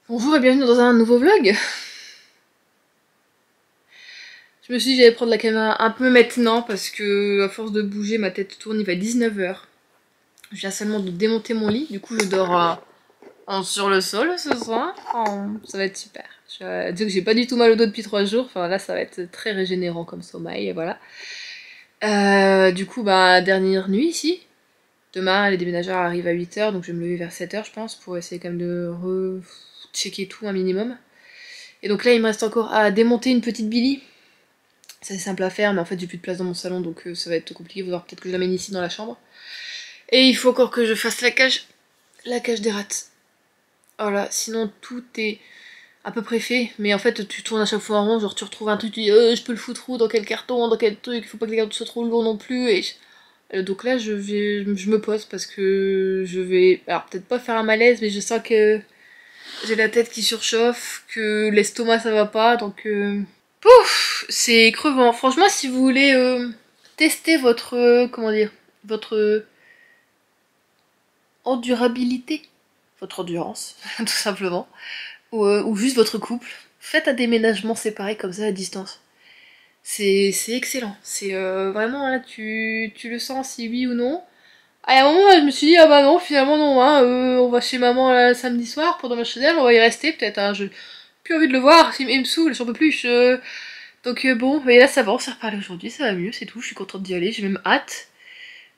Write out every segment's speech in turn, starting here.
Bonjour et bienvenue dans un nouveau vlog. Je me suis dit que j'allais prendre la caméra un peu maintenant parce que à force de bouger ma tête tourne, il va 19 h. Je viens seulement de démonter mon lit, du coup je dors sur le sol ce soir. Ça va être super. Je vais dire que j'ai pas du tout mal au dos depuis 3 jours, enfin là ça va être très régénérant comme sommeil et voilà. Du coup bah dernière nuit ici. Demain les déménageurs arrivent à 8 h donc je vais me lever vers 7 h je pense pour essayer quand même de checker tout un minimum. Et donc là il me reste encore à démonter une petite Billy. C'est simple à faire, mais en fait j'ai plus de place dans mon salon, donc ça va être compliqué. Vous voir peut-être que je l'amène ici dans la chambre. Et il faut encore que je fasse la cage des rats. Voilà, sinon tout est à peu près fait, mais en fait tu tournes à chaque fois en rond, genre tu retrouves un truc, tu dis je peux le foutre où, dans quel carton, dans quel truc, il faut pas que les cartons soient trop lourds non plus. Donc là je me pose parce que je vais, alors peut-être pas faire un malaise, mais je sens que j'ai la tête qui surchauffe, que l'estomac ça va pas, donc pouf, c'est crevant. Franchement, si vous voulez tester votre, comment dire, votre endurabilité, votre endurance, tout simplement, ou juste votre couple, faites un déménagement séparé comme ça à distance. C'est excellent. C'est vraiment là, tu le sens si oui ou non. À un moment, je me suis dit, ah bah non, finalement non, hein, on va chez maman là, samedi soir pour match d'elle, on va y rester peut-être, hein, j'ai plus envie de le voir, il me saoule, j'en peux plus, donc bon, mais là ça va, on s'est reparlé aujourd'hui, ça va mieux, c'est tout, je suis contente d'y aller, j'ai même hâte.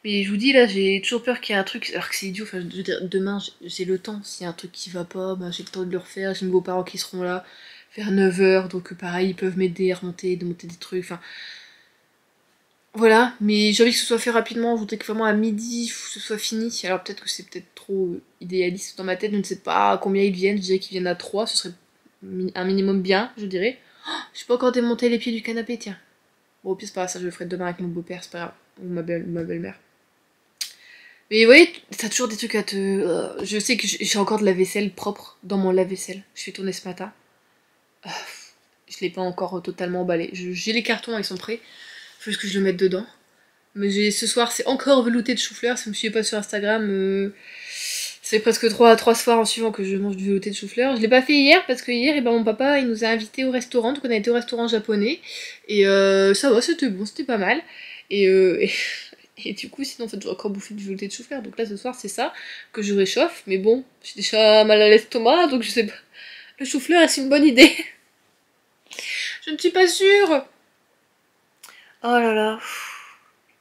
Mais je vous dis, là, j'ai toujours peur qu'il y ait un truc, alors que c'est idiot, enfin, je veux dire, demain, j'ai le temps, s'il y a un truc qui va pas, bah, j'ai le temps de le refaire, j'ai mes beaux-parents qui seront là, vers 9 h, donc pareil, ils peuvent m'aider à remonter, démonter des trucs, enfin... Voilà, mais j'ai envie que ce soit fait rapidement, je voudrais que vraiment à midi, ce soit fini. Alors peut-être que c'est peut-être trop idéaliste dans ma tête, je ne sais pas à combien ils viennent, je dirais qu'ils viennent à 3, ce serait un minimum bien, je dirais. Oh, je peux encore démonter les pieds du canapé, tiens. Bon, au pire, c'est pas grave, ça je le ferai demain avec mon beau-père, c'est pas grave, ou ma belle-mère. Mais vous voyez, t'as toujours des trucs à te... je sais que j'ai encore de la vaisselle propre dans mon lave-vaisselle, je suis tournée ce matin. Je l'ai pas encore totalement emballé, j'ai les cartons, ils sont prêts, faut juste que je le mette dedans. Mais ce soir, c'est encore velouté de chou-fleur. Si vous me suivez pas sur Instagram, c'est presque 3 soirs en suivant que je mange du velouté de chou-fleur. Je l'ai pas fait hier parce que hier, mon papa il nous a invités au restaurant. Donc on a été au restaurant japonais. Et ça va, c'était bon, c'était pas mal. Et, et du coup, sinon, en fait, j'ai encore bouffé du velouté de chou-fleur. Donc là, ce soir, c'est ça que je réchauffe. Mais bon, j'ai déjà mal à l'estomac, donc je sais pas. Le chou-fleur, est-ce une bonne idée? Je ne suis pas sûre. Oh là là.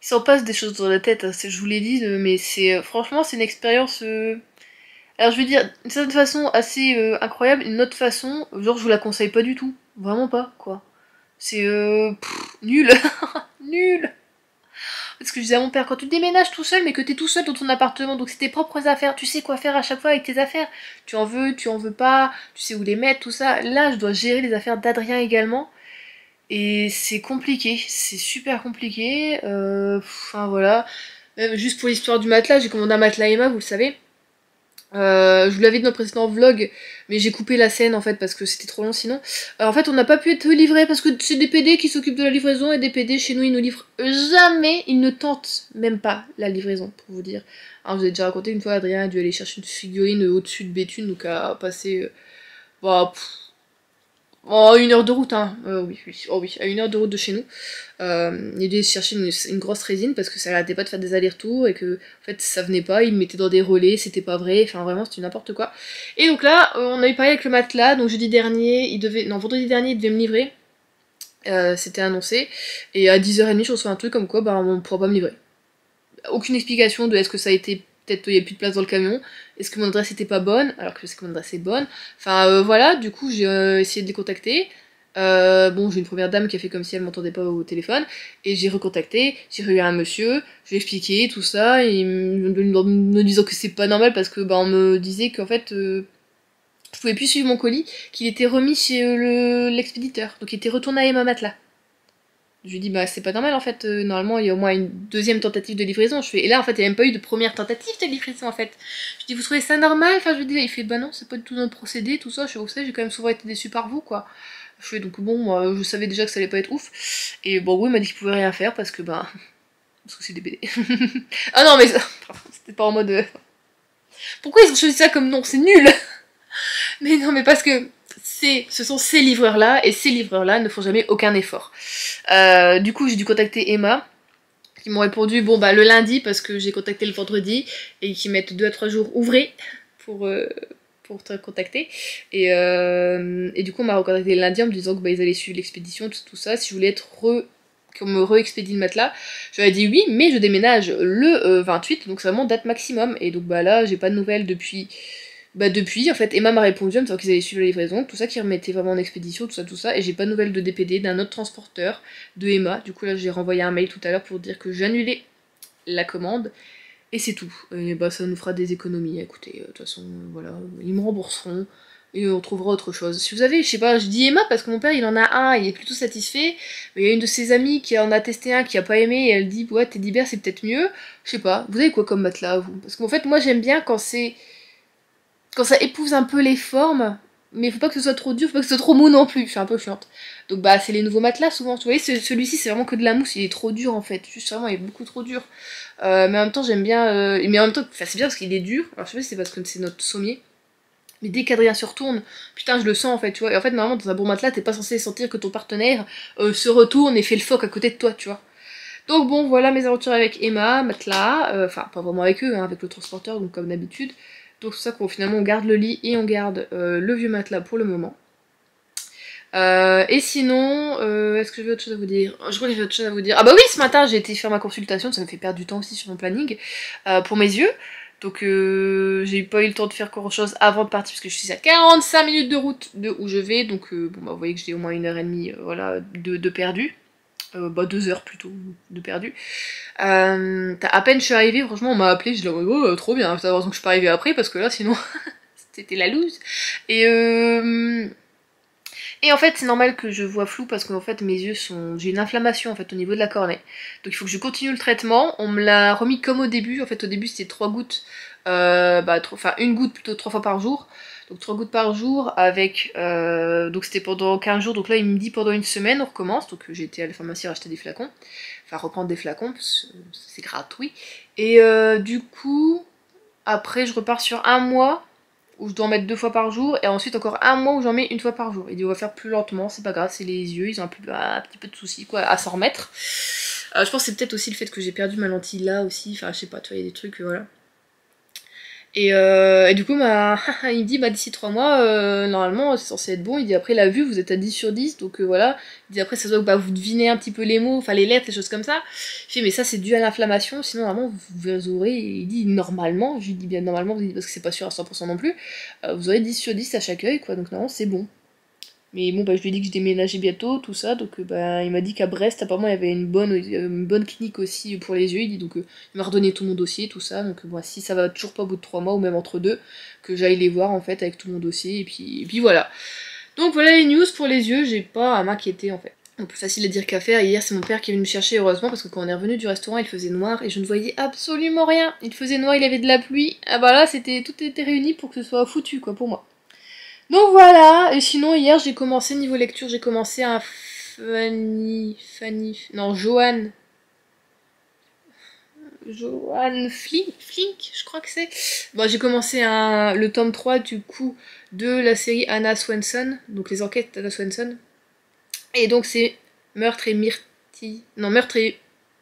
Il s'en passe des choses dans la tête, hein, je vous l'ai dit, mais c'est franchement c'est une expérience. Alors je veux dire, d'une certaine façon assez incroyable, une autre façon, genre je vous la conseille pas du tout, vraiment pas quoi. C'est nul, nul. Parce que je disais à mon père, quand tu déménages tout seul, mais que t'es tout seul dans ton appartement, donc c'est tes propres affaires, tu sais quoi faire à chaque fois avec tes affaires. Tu en veux pas, tu sais où les mettre, tout ça. Là, je dois gérer les affaires d'Adrien également. Et c'est compliqué, c'est super compliqué. Enfin voilà. Même juste pour l'histoire du matelas, j'ai commandé un matelas Emma, vous le savez. Je vous l'avais dit dans le précédent vlog, mais j'ai coupé la scène en fait parce que c'était trop long sinon. En fait, on n'a pas pu être livré parce que c'est des PD qui s'occupent de la livraison et des PD chez nous ils nous livrent jamais, ils ne tentent même pas la livraison pour vous dire. Alors, je vous ai déjà raconté une fois, Adrien a dû aller chercher une figurine au-dessus de Béthune, donc a passé. Bah, oh, 1 heure de route, hein. Oui, oui, oh oui, à 1 heure de route de chez nous. Il devait chercher une grosse résine parce que ça arrêtait pas de faire des allers-retours et que en fait ça venait pas, il me mettait dans des relais, c'était pas vrai, enfin vraiment c'était n'importe quoi. Et donc là, on a eu parlé avec le matelas, donc jeudi dernier, vendredi dernier, il devait me livrer. C'était annoncé. Et à 10 h 30, je reçois un truc comme quoi bah on pourra pas me livrer. Aucune explication de est-ce que ça a été peut-être il y a plus de place dans le camion, est-ce que mon adresse était pas bonne alors que je sais que mon adresse est bonne, enfin voilà, du coup j'ai essayé de les contacter. Bon, j'ai une première dame qui a fait comme si elle m'entendait pas au téléphone, et j'ai recontacté, j'ai eu un monsieur, je lui ai expliqué tout ça, et me disant que c'est pas normal parce que bah on me disait qu'en fait je pouvais plus suivre mon colis, qu'il était remis chez l'expéditeur, donc il était retourné à Emma Matelas. Je lui dis bah c'est pas normal en fait, normalement il y a au moins une deuxième tentative de livraison. Et là en fait il n'y a même pas eu de première tentative de livraison en fait. Je dis vous trouvez ça normal? Enfin je lui dis, il fait bah non c'est pas du tout notre procédé, tout ça. Je fais vous savez j'ai quand même souvent été déçue par vous quoi. Je fais donc bon moi je savais déjà que ça allait pas être ouf. Et bon oui il m'a dit qu'il pouvait rien faire parce que bah parce que c'est des BD. Ah non mais c'était pas en mode pourquoi ils ont choisi ça comme nom, c'est nul. Mais non, mais parce que ce sont ces livreurs-là, et ces livreurs-là ne font jamais aucun effort. Du coup, j'ai dû contacter Emma, qui m'ont répondu, bon bah le lundi, parce que j'ai contacté le vendredi, et qui mettent 2 à 3 jours ouvrés pour te contacter. Et du coup, on m'a recontacté le lundi en me disant que bah, ils allaient suivre l'expédition, tout ça, si je voulais qu'on me re-expédie le matelas. Je leur ai dit oui, mais je déménage le 28, donc c'est vraiment date maximum. Et donc bah là, j'ai pas de nouvelles depuis. Bah depuis, en fait, Emma m'a répondu en me disant qu'ils allaient suivre la livraison, tout ça, qu'ils remettaient vraiment en expédition, tout ça, et j'ai pas de nouvelles de DPD, d'un autre transporteur, de Emma. Du coup là, j'ai renvoyé un mail tout à l'heure pour dire que j'annulais la commande. Et c'est tout. Et bah ça nous fera des économies. Écoutez, de toute façon, voilà, ils me rembourseront. Et on trouvera autre chose. Si vous avez, je sais pas, je dis Emma parce que mon père il en a un, il est plutôt satisfait. Mais il y a une de ses amies qui en a testé un, qui a pas aimé, et elle dit ouais, Teddy Bear c'est peut-être mieux. Je sais pas, vous avez quoi comme matelas vous? Parce qu'en fait, moi j'aime bien quand ça épouse un peu les formes, mais faut pas que ce soit trop dur, faut pas que ce soit trop mou non plus, je suis un peu chiante. Donc bah c'est les nouveaux matelas souvent, vous voyez, celui-ci c'est vraiment que de la mousse, il est trop dur en fait, juste vraiment il est beaucoup trop dur. Mais en même temps j'aime bien, mais en même temps, c'est bien parce qu'il est dur, alors je sais pas si c'est parce que c'est notre sommier, mais dès qu'Adrien se retourne, putain je le sens en fait, tu vois, et en fait normalement dans un bon matelas t'es pas censé sentir que ton partenaire se retourne et fait le phoque à côté de toi, tu vois. Donc bon, voilà mes aventures avec Emma, matelas, enfin pas vraiment avec eux, hein, avec le transporteur, donc comme d'habitude. Donc c'est ça qu'on finalement on garde le lit et on garde le vieux matelas pour le moment. Et sinon, est-ce que j'ai autre chose à vous dire? Je crois que j'ai autre chose à vous dire. Ah bah oui, ce matin j'ai été faire ma consultation, ça me fait perdre du temps aussi sur mon planning, pour mes yeux. Donc j'ai pas eu le temps de faire grand chose avant de partir parce que je suis à 45 minutes de route de où je vais. Donc bon bah vous voyez que j'ai au moins 1h30 voilà, de perdu. Bah 2 heures plutôt de perdu. À peine je suis arrivée, franchement on m'a appelé, je dis oh trop bien, c'est heureusement que je suis pas arrivée après parce que là sinon c'était la loose. Et en fait c'est normal que je vois flou parce qu'en fait mes yeux sont. J'ai une inflammation en fait au niveau de la cornée. Donc il faut que je continue le traitement. On me l'a remis comme au début, en fait au début c'était 3 gouttes, enfin une goutte plutôt 3 fois par jour. Donc 3 gouttes par jour avec. Donc c'était pendant 15 jours, donc là il me dit pendant une semaine on recommence. Donc j'ai été à la pharmacie racheter des flacons. Enfin reprendre des flacons, parce que c'est gratuit. Et du coup, après je repars sur un mois où je dois en mettre 2 fois par jour, et ensuite encore un mois où j'en mets 1 fois par jour. Il dit on va faire plus lentement, c'est pas grave, c'est les yeux, ils ont un petit peu de soucis quoi, à s'en remettre. Je pense que c'est peut-être aussi le fait que j'ai perdu ma lentille là aussi, enfin je sais pas, tu vois, il y a des trucs, voilà. Et du coup, il me dit, bah d'ici 3 mois, normalement, c'est censé être bon. Il dit, après la vue, vous êtes à 10 sur 10, donc voilà. Il dit, après, ça se voit que bah, vous devinez un petit peu les mots, enfin les lettres, les choses comme ça. Je fais, mais ça, c'est dû à l'inflammation, sinon, normalement, vous aurez, il dit, normalement, je lui dis bien normalement, parce que c'est pas sûr à 100% non plus, vous aurez 10 sur 10 à chaque œil, quoi, donc normalement, c'est bon. Mais bon, bah, je lui ai dit que je déménageais bientôt, tout ça, donc bah, il m'a dit qu'à Brest, apparemment, il y avait une bonne clinique aussi pour les yeux. Il dit donc, il m'a redonné tout mon dossier, tout ça, donc bon, si ça va toujours pas au bout de 3 mois, ou même entre deux, que j'aille les voir en fait avec tout mon dossier, et puis voilà. Donc voilà les news pour les yeux, j'ai pas à m'inquiéter en fait. Donc plus facile à dire qu'à faire. Hier, c'est mon père qui est venu me chercher, heureusement, parce que quand on est revenu du restaurant, il faisait noir et je ne voyais absolument rien. Il faisait noir, il y avait de la pluie. Ah bah là, tout était réuni pour que ce soit foutu, quoi, pour moi. Donc voilà, et sinon hier j'ai commencé niveau lecture, j'ai commencé un non Joanne Flink, je crois que c'est. Bon, j'ai commencé le tome 3 du coup de la série Anna Swanson, donc les enquêtes d'Anna Swanson. Et donc c'est Meurtre et Myrtille, non Meurtre et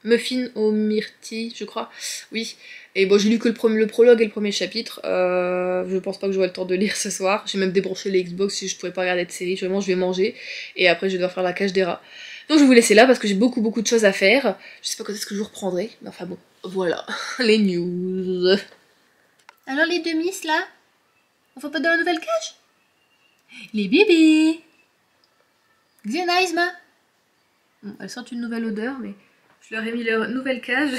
Muffin aux myrtilles, je crois, oui. Et bon, j'ai lu que le prologue et le premier chapitre. Je pense pas que j'aurai le temps de lire ce soir. J'ai même débranché les Xbox si je pourrais pas regarder de série. Vraiment, je vais manger. Et après, je vais devoir faire la cage des rats. Donc, je vais vous laisser là parce que j'ai beaucoup de choses à faire. Je sais pas quand est-ce que je vous reprendrai. Mais enfin bon, voilà. Les news. Alors, les deux miss là, on va pas dans la nouvelle cage? Les bébés. Xenaisma. Bon, elles sentent une nouvelle odeur, mais je leur ai mis leur nouvelle cage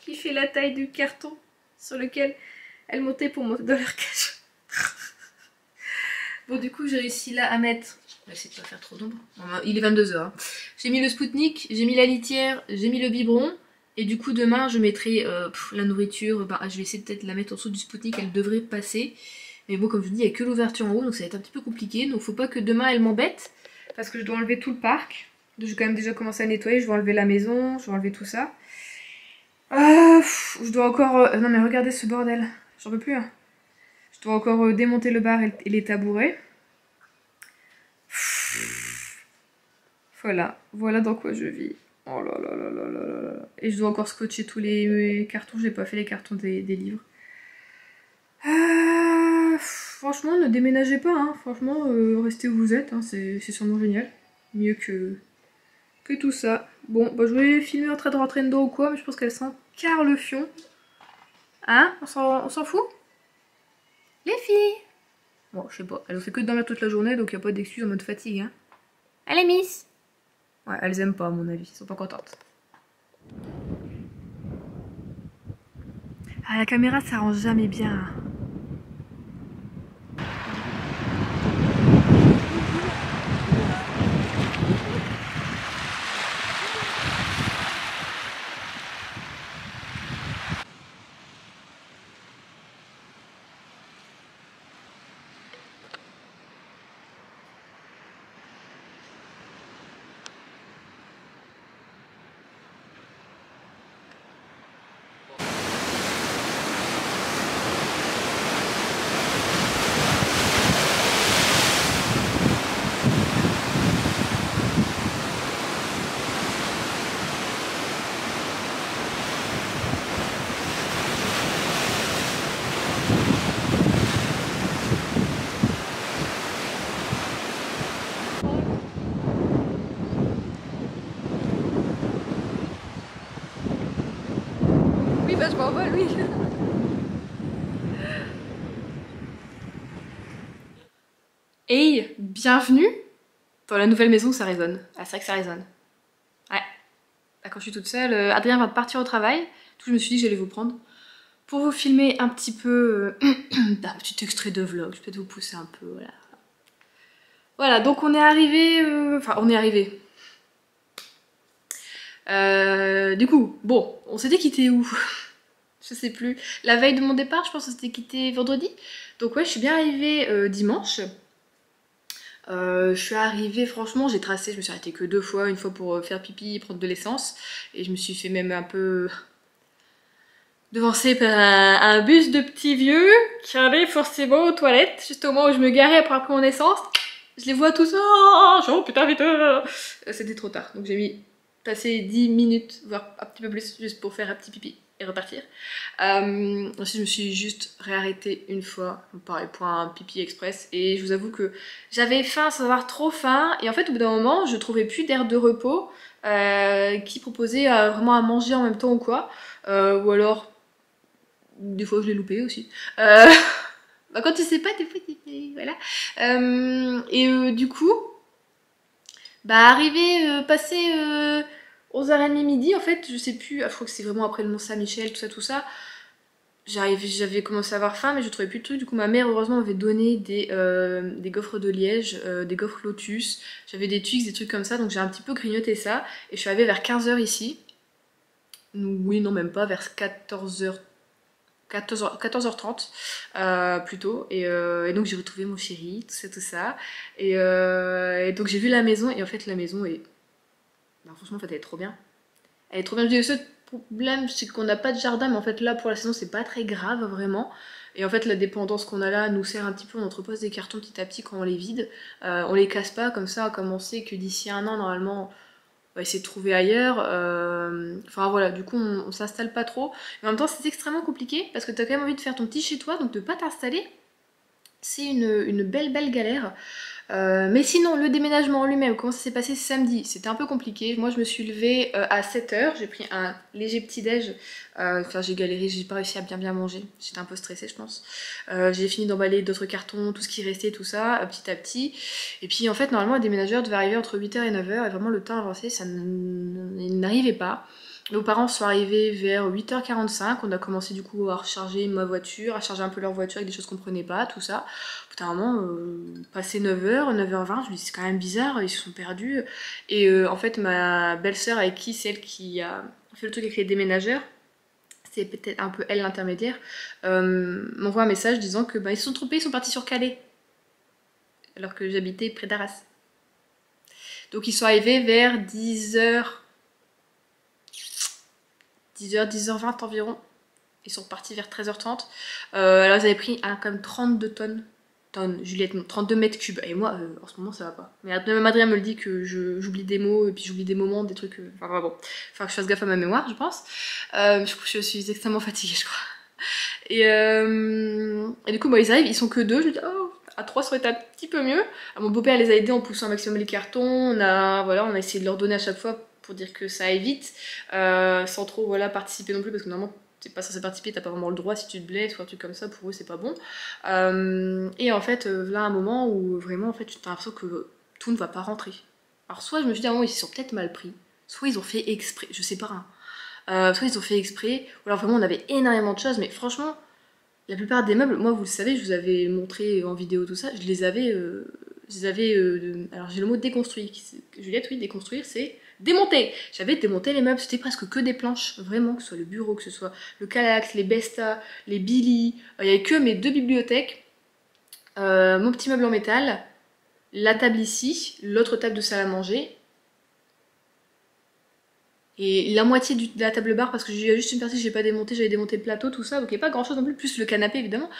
qui fait la taille du carton sur lequel elles montaient pour monter dans leur cage. Bon, du coup, j'ai réussi là à mettre. On va essayer de pas faire trop d'ombre. Il est 22h. Hein. J'ai mis le Spoutnik, j'ai mis la litière, j'ai mis le biberon. Et du coup, demain, je mettrai la nourriture. Bah, je vais essayer de peut-être la mettre en dessous du Spoutnik, elle devrait passer. Mais bon, comme je vous dis, il n'y a que l'ouverture en haut, donc ça va être un petit peu compliqué. Donc, faut pas que demain, elle m'embête. Parce que je dois enlever tout le parc. Donc, j'ai quand même déjà commencé à nettoyer. Je vais enlever la maison, je vais enlever tout ça. Je dois encore. Non, mais regardez ce bordel. J'en peux plus. Hein. Je dois encore démonter le bar et les tabourets. Voilà dans quoi je vis. Oh là là là là là là là. Et je dois encore scotcher tous les cartons, j'ai pas fait les cartons des livres. Franchement, ne déménagez pas, hein. Franchement, restez où vous êtes, hein. C'est sûrement génial. Mieux que tout ça. Bon, bah, je vais filmer en train de rentrer dedans ou quoi, mais je pense qu'elle sent car le fion. Hein? On s'en fout? Les filles! Bon, je sais pas, elles ont fait que de dormir toute la journée, donc y a pas d'excuse en mode fatigue, hein. Allez, Miss! Ouais, elles aiment pas, à mon avis, elles sont pas contentes. Ah, la caméra, ça rend jamais bien. Oui, bah je m'envole, oui. Hey, bienvenue dans la nouvelle maison où ça résonne. Ah, c'est vrai que ça résonne. Ouais. Là, quand je suis toute seule, Adrien va partir au travail. Du coup, je me suis dit que j'allais vous prendre pour vous filmer un petit peu un petit extrait de vlog. Je vais peut-être vous pousser un peu, voilà. Voilà, donc on est arrivé... Enfin, on est arrivé. Du coup, bon, on s'était quitté où? Je sais plus. La veille de mon départ, je pense qu'on s'était quitté vendredi. Donc ouais, je suis bien arrivée dimanche. Je suis arrivée, franchement, j'ai tracé, je me suis arrêtée que 2 fois, une fois pour faire pipi et prendre de l'essence, et je me suis fait même un peu devancée par un bus de petits vieux qui allait forcément aux toilettes, juste au moment où je me garais après avoir pris mon essence. Je les vois tous, oh putain vite, c'était trop tard, donc j'ai mis passer 10 minutes, voire un petit peu plus, juste pour faire un petit pipi et repartir. Ensuite je me suis juste réarrêtée une fois, pareil pour un pipi express, et je vous avoue que j'avais faim sans avoir trop faim, et en fait au bout d'un moment je trouvais plus d'aire de repos qui proposait vraiment à manger en même temps ou quoi, ou alors des fois je l'ai loupé aussi. Bah, quand tu sais pas, des fois voilà. Du coup, bah arrivé, passé 11h30 midi, en fait, je sais plus, je crois que c'est vraiment après le Mont-Saint-Michel, tout ça. J'avais commencé à avoir faim, mais je trouvais plus de trucs. Du coup, ma mère, heureusement, m'avait donné des gaufres de Liège, des gaufres Lotus. J'avais des Twix, des trucs comme ça, donc j'ai un petit peu grignoté ça. Et je suis arrivée vers 15h ici. Oui, non, même pas, vers 14h30 plutôt, et donc j'ai retrouvé mon chéri, tout ça, et donc j'ai vu la maison, et en fait la maison est, bah, franchement en fait elle est trop bien, elle est trop bien. Le seul problème c'est qu'on n'a pas de jardin, mais en fait là pour la saison c'est pas très grave vraiment, et en fait la dépendance qu'on a là nous sert un petit peu, on entrepose des cartons petit à petit quand on les vide, on les casse pas comme ça, comme on sait que d'ici un an normalement on va essayer de trouver ailleurs. Enfin voilà, du coup on s'installe pas trop. Mais en même temps c'est extrêmement compliqué parce que t'as quand même envie de faire ton petit chez toi, donc de pas t'installer, c'est une belle galère. Mais sinon, le déménagement en lui-même, comment ça s'est passé samedi? C'était un peu compliqué. Moi, je me suis levée à 7h, j'ai pris un léger petit-déj. Enfin, j'ai galéré, j'ai pas réussi à bien manger. J'étais un peu stressée, je pense. J'ai fini d'emballer d'autres cartons, tout ce qui restait, tout ça, petit à petit. Et puis, en fait, normalement, le déménageur devait arriver entre 8h et 9h, et vraiment, le temps avancé, ça n'arrivait pas. Nos parents sont arrivés vers 8h45, on a commencé du coup à recharger ma voiture, à charger un peu leur voiture avec des choses qu'on prenait pas, tout ça. Au bout d'un moment, passé 9h, 9h20, je me dis c'est quand même bizarre, ils se sont perdus. Et en fait, ma belle-sœur avec qui c'est elle qui a fait le truc avec les déménageurs, c'est peut-être un peu elle l'intermédiaire, m'envoie un message disant que bah, ils se sont trompés, ils sont partis sur Calais, alors que j'habitais près d'Arras. Donc ils sont arrivés vers 10h, 10h20 environ. Ils sont repartis vers 13h30. Alors ils avaient pris quand même 32 tonnes. Juliette, non, 32 mètres cubes. Et moi, en ce moment, ça va pas. Mais même Adrien me le dit que j'oublie des mots, et puis j'oublie des moments, des trucs. Enfin, bon. Faut que je fasse gaffe à ma mémoire, je pense. Du coup, je suis extrêmement fatiguée, je crois. Et du coup, ils arrivent, ils sont que deux. Je me dis, oh, à 3, ça aurait été un petit peu mieux. Alors, mon beau-père les a aidés en poussant un maximum les cartons. On a essayé de leur donner à chaque fois pour dire que ça aille vite, sans trop participer non plus, parce que normalement, t'es pas censé participer, t'as pas vraiment le droit si tu te blesses ou un truc comme ça, pour eux c'est pas bon. Et en fait, là un moment où vraiment en fait t'as l'impression que tout ne va pas rentrer. Alors soit je me suis dit à un moment ils se sont peut-être mal pris, soit ils ont fait exprès, je sais pas, hein. Soit ils ont fait exprès, ou alors vraiment on avait énormément de choses, mais franchement, la plupart des meubles, moi vous le savez, je vous avais montré en vidéo tout ça, je les avais, alors j'ai le mot déconstruit, Juliette, oui, déconstruire c'est démonter. J'avais démonté les meubles, c'était presque que des planches, vraiment, que ce soit le bureau, que ce soit le Calax, les Besta, les Billy, il n'y avait que mes 2 bibliothèques, mon petit meuble en métal, la table ici, l'autre table de salle à manger, et la moitié de la table bar, parce que j'ai juste une partie que j'ai pas démontée, j'avais démonté le plateau, tout ça, donc il n'y a pas grand chose non plus, plus le canapé évidemment.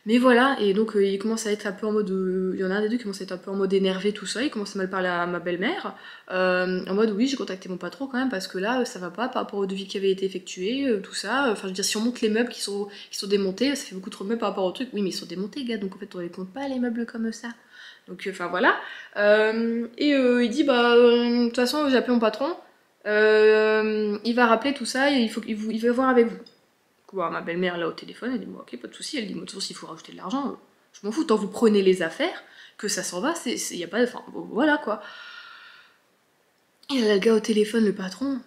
Mais voilà, et donc il commence à être un peu en mode... il y en a un des deux qui commence à être un peu en mode énervé, tout ça, il commence à mal parler à ma belle-mère, en mode oui, j'ai contacté mon patron quand même, parce que là, ça va pas par rapport au devis qui avait été effectué, tout ça, enfin je veux dire, si on monte les meubles qui sont démontés, ça fait beaucoup trop de meubles par rapport au truc, oui mais ils sont démontés gars, donc en fait on les compte pas les meubles comme ça. Donc enfin voilà, il dit de toute façon j'ai appelé mon patron, il va rappeler tout ça, et il va voir avec vous. Ma belle-mère là au téléphone, elle dit bon, ok, pas de souci. Elle dit de toute façon, s'il faut rajouter de l'argent, je m'en fous, tant vous prenez les affaires, que ça s'en va, y a pas de. Enfin, bon, voilà quoi. Et là, le gars au téléphone, le patron,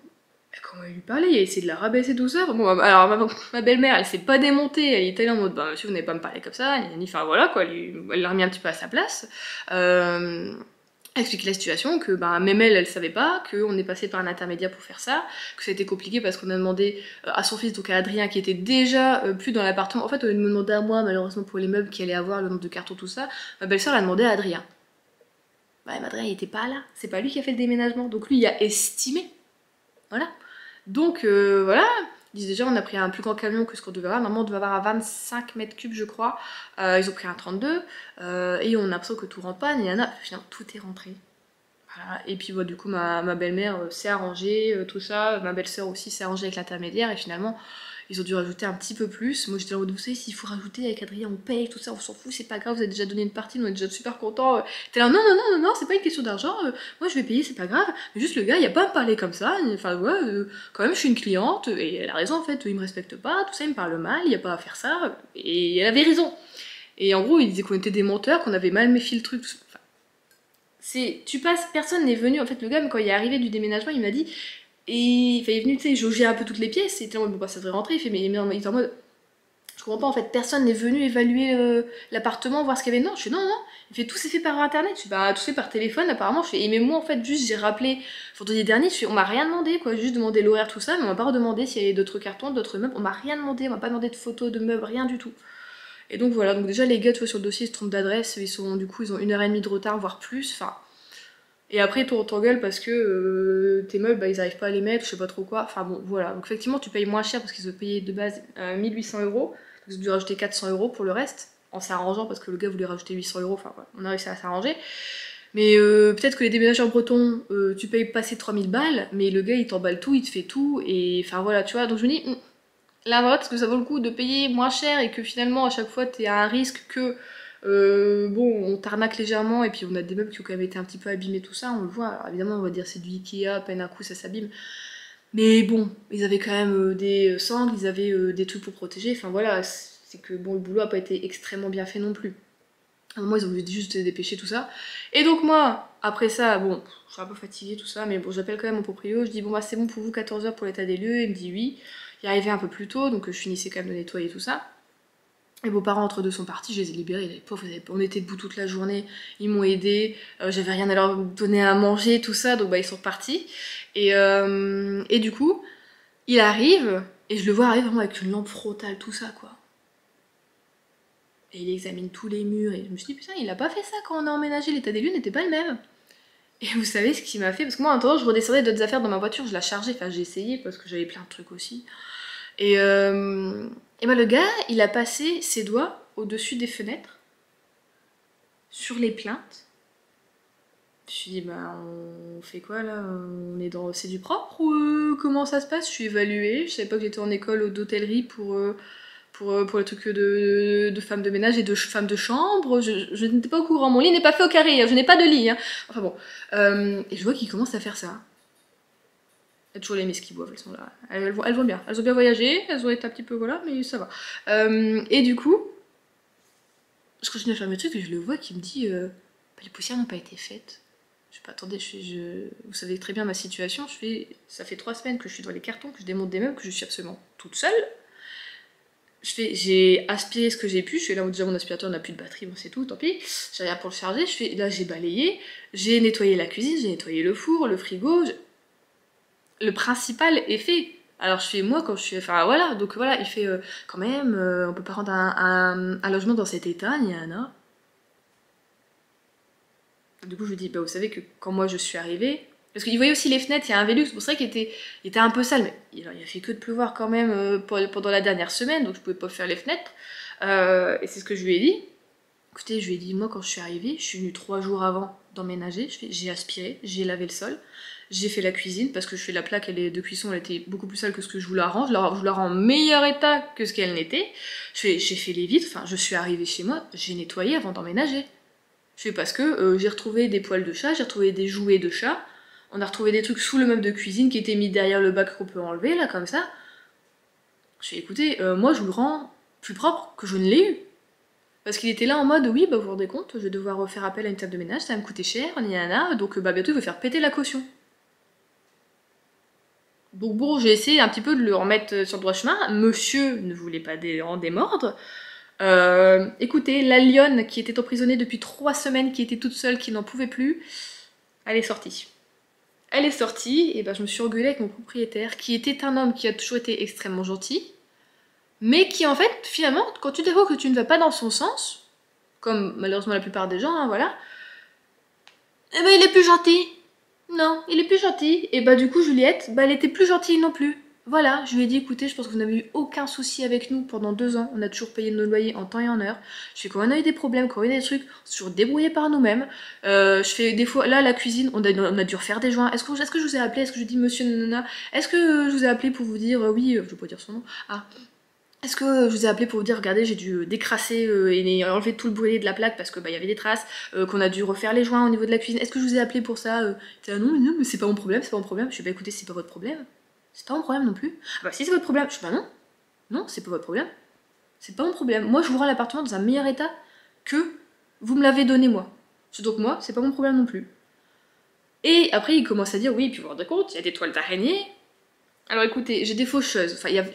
comment il lui parlait, il a essayé de la rabaisser tout ça. Bon, alors ma belle-mère, elle s'est pas démontée, elle était là en mode monsieur, vous n'avez pas me parler comme ça, enfin voilà quoi, elle l'a remis un petit peu à sa place. Explique la situation, que même elle savait pas, qu'on est passé par un intermédiaire pour faire ça, que ça a été compliqué parce qu'on a demandé à son fils, donc à Adrien, qui était déjà plus dans l'appartement. En fait, on me demandait à moi, malheureusement pour les meubles qui allaient avoir, le nombre de cartons, tout ça. Ma belle-sœur a demandé à Adrien. Adrien, il était pas là, c'est pas lui qui a fait le déménagement, donc lui, il a estimé. Voilà. Donc, voilà. Ils disent déjà, on a pris un plus grand camion que ce qu'on devait avoir. Normalement, on devait avoir à 25 mètres cubes, je crois. Ils ont pris un 32. Et on a l'impression que tout rentre pas. Il y en a, finalement, tout est rentré. Voilà. Et puis, du coup, ma belle-mère s'est arrangée, tout ça. Ma belle-sœur aussi s'est arrangée avec l'intermédiaire. Et finalement, ils ont dû rajouter un petit peu plus. Moi, j'étais en mode, vous savez, s'il faut rajouter avec Adrien, on paye, tout ça, on s'en fout, c'est pas grave, vous avez déjà donné une partie, on est déjà super contents. T'es là, non, c'est pas une question d'argent, moi je vais payer, c'est pas grave. Mais juste le gars, il a pas à me parler comme ça. Enfin, ouais, quand même, je suis une cliente, et elle a raison en fait, il me respecte pas, tout ça, il me parle mal, il y a pas à faire ça. Et elle avait raison. Et en gros, il disait qu'on était des menteurs, qu'on avait mal méfié le truc, tout ça. Enfin, tu passes, personne n'est venu. En fait, le gars, quand il est arrivé du déménagement, il m'a dit. Et il est venu, tu sais, jauger un peu toutes les pièces, et il était en mode, bon, ça devrait rentrer. Il fait, mais il est en mode, je comprends pas, en fait, personne n'est venu évaluer l'appartement, voir ce qu'il y avait. Non, je fais, non. Il fait, tout s'est fait par internet. Je fais, tout s'est fait par téléphone, apparemment. Je fais, et mais moi, en fait, juste, j'ai rappelé vendredi dernier, je fais, on m'a rien demandé, quoi, juste demandé l'horaire, tout ça, mais on m'a pas redemandé s'il y avait d'autres cartons, d'autres meubles. On m'a rien demandé, on m'a pas demandé de photos, de meubles, rien du tout. Et donc voilà, donc déjà, les gars, tu vois, sur le dossier, ils se trompent d'adresse, ils ont 1h30 de retard, voire plus, enfin. Et après, on t'engueule parce que tes meubles, ils arrivent pas à les mettre, je sais pas trop quoi. Enfin bon, voilà. Donc effectivement, tu payes moins cher parce qu'ils ont payé de base 1800 €. Donc ils ont dû rajouter 400 € pour le reste, en s'arrangeant parce que le gars voulait rajouter 800 €. Enfin voilà, on a réussi à s'arranger. Mais peut-être que les déménageurs bretons, tu payes passer 3000 balles, mais le gars il t'emballe tout, il te fait tout. Et enfin voilà, tu vois. Donc je me dis, là voilà, parce que ça vaut le coup de payer moins cher et que finalement à chaque fois t'es à un risque que. On t'arnaque légèrement et puis on a des meubles qui ont quand même été un petit peu abîmés, tout ça, on le voit. Alors évidemment, on va dire c'est du Ikea, à peine un coup ça s'abîme. Mais bon, ils avaient quand même des sangles, ils avaient des trucs pour protéger. Enfin voilà, c'est que bon, le boulot a pas été extrêmement bien fait non plus. À un moment, ils ont voulu juste dépêcher tout ça. Et donc moi, après ça, bon, je suis un peu fatiguée, tout ça, mais bon, j'appelle quand même mon proprio, je dis bon c'est bon pour vous, 14 h pour l'état des lieux, il me dit oui. Il arrivait un peu plus tôt, donc je finissais quand même de nettoyer tout ça. Les beaux-parents entre deux sont partis, je les ai libérés, les pauvres, on était debout toute la journée, ils m'ont aidé, j'avais rien à leur donner à manger, tout ça, donc ils sont repartis. Et du coup, il arrive, et je le vois arriver vraiment avec une lampe frontale, tout ça, quoi. Et il examine tous les murs, et je me suis dit, putain, il a pas fait ça quand on a emménagé, l'état des lieux n'était pas le même. Et vous savez ce qu'il m'a fait? Parce que moi, en attendant, je redescendais d'autres affaires dans ma voiture, je la chargeais, enfin j'ai essayé, parce que j'avais plein de trucs aussi. Et ben le gars, il a passé ses doigts au-dessus des fenêtres, sur les plaintes. Je me suis dit, bah on fait quoi là? C'est du propre ou comment ça se passe? Je suis évaluée, je savais pas que j'étais en école d'hôtellerie pour les trucs de femmes de ménage et de femmes de chambre. Je n'étais pas au courant, mon lit n'est pas fait au carré, hein, je n'ai pas de lit. Hein. Enfin bon. Et je vois qu'ils commencent à faire ça. Il y a toujours les messes qui boivent, elles sont là. Elles vont bien. Elles ont bien voyagé, elles ont été un petit peu, voilà, mais ça va. Et du coup, je continue à faire mes trucs et je le vois qui me dit les poussières n'ont pas été faites. Je fais pas, attendez, vous savez très bien ma situation. Ça fait 3 semaines que je suis dans les cartons, que je démonte des meubles, que je suis absolument toute seule. J'ai aspiré ce que j'ai pu. Je fais là où déjà mon aspirateur n'a plus de batterie, bon c'est tout, tant pis. J'ai rien pour le charger. Là j'ai balayé, j'ai nettoyé la cuisine, j'ai nettoyé le four, le frigo. Le principal est fait. Alors je fais moi quand je suis... Enfin voilà, donc voilà, il fait quand même, on peut pas rendre un logement dans cet état, Niana. Du coup je lui dis, bah vous savez que quand moi je suis arrivée, parce qu'il voyait aussi les fenêtres, il y a un Velux, c'est pour ça qu'il était un peu sale, mais il a fait que de pleuvoir quand même pendant la dernière semaine, donc je pouvais pas faire les fenêtres. Et c'est ce que je lui ai dit. Écoutez, je lui ai dit, moi quand je suis arrivée, je suis venue 3 jours avant d'emménager, j'ai aspiré, j'ai lavé le sol, j'ai fait la cuisine, parce que je fais la plaque de cuisson, elle était beaucoup plus sale que ce que je vous la rends, je la rends en meilleur état que ce qu'elle n'était. J'ai fait les vitres, enfin je suis arrivée chez moi, j'ai nettoyé avant d'emménager. Je fais parce que j'ai retrouvé des poils de chat, j'ai retrouvé des jouets de chat, on a retrouvé des trucs sous le meuble de cuisine qui étaient mis derrière le bac qu'on peut enlever, là, comme ça. Je fais, écoutez, moi je vous le rends plus propre que je ne l'ai eu. Parce qu'il était là en mode, oui, bah vous vous rendez compte, je vais devoir refaire appel à une table de ménage, ça va me coûter cher, donc bah bientôt il va faire péter la caution. Donc bon, j'ai essayé un petit peu de le remettre sur le droit chemin. Monsieur ne voulait pas en démordre. Écoutez, la lionne qui était emprisonnée depuis 3 semaines, qui était toute seule, qui n'en pouvait plus, elle est sortie. Elle est sortie, et ben je me suis engueulée avec mon propriétaire, qui était un homme qui a toujours été extrêmement gentil, mais qui en fait, finalement, quand tu découvres que tu ne vas pas dans son sens, comme malheureusement la plupart des gens, hein, voilà, eh ben il est plus gentil. Non, il est plus gentil. Et bah du coup Juliette, bah elle était plus gentille non plus. Voilà, je lui ai dit, écoutez, je pense que vous n'avez eu aucun souci avec nous pendant 2 ans. On a toujours payé nos loyers en temps et en heure. Je fais quand on a eu des problèmes, quand on a eu des trucs, on s'est toujours débrouillé par nous-mêmes. Je fais des fois, là, la cuisine, on a dû refaire des joints. Est-ce que je vous ai appelé? Est-ce que je dis monsieur nanana? Est-ce que je vous ai appelé pour vous dire, oui, je vais pas dire son nom. Ah. Est-ce que je vous ai appelé pour vous dire, regardez, j'ai dû décrasser et enlever tout le brûlé de la plaque parce que bah y avait des traces, qu'on a dû refaire les joints au niveau de la cuisine. Est-ce que je vous ai appelé pour ça? Non, mais c'est pas mon problème, c'est pas mon problème. Je suis bah écoutez, c'est pas votre problème. C'est pas mon problème non plus. Ah bah si c'est votre problème. Je suis bah non, non, c'est pas votre problème. C'est pas mon problème. Moi je vous rends l'appartement dans un meilleur état que vous me l'avez donné moi. Donc moi, c'est pas mon problème non plus. Et après il commence à dire oui, puis vous vous rendez compte, il y a des toiles d'araignée. Alors écoutez, j'ai des faucheuses. Enfin, il y a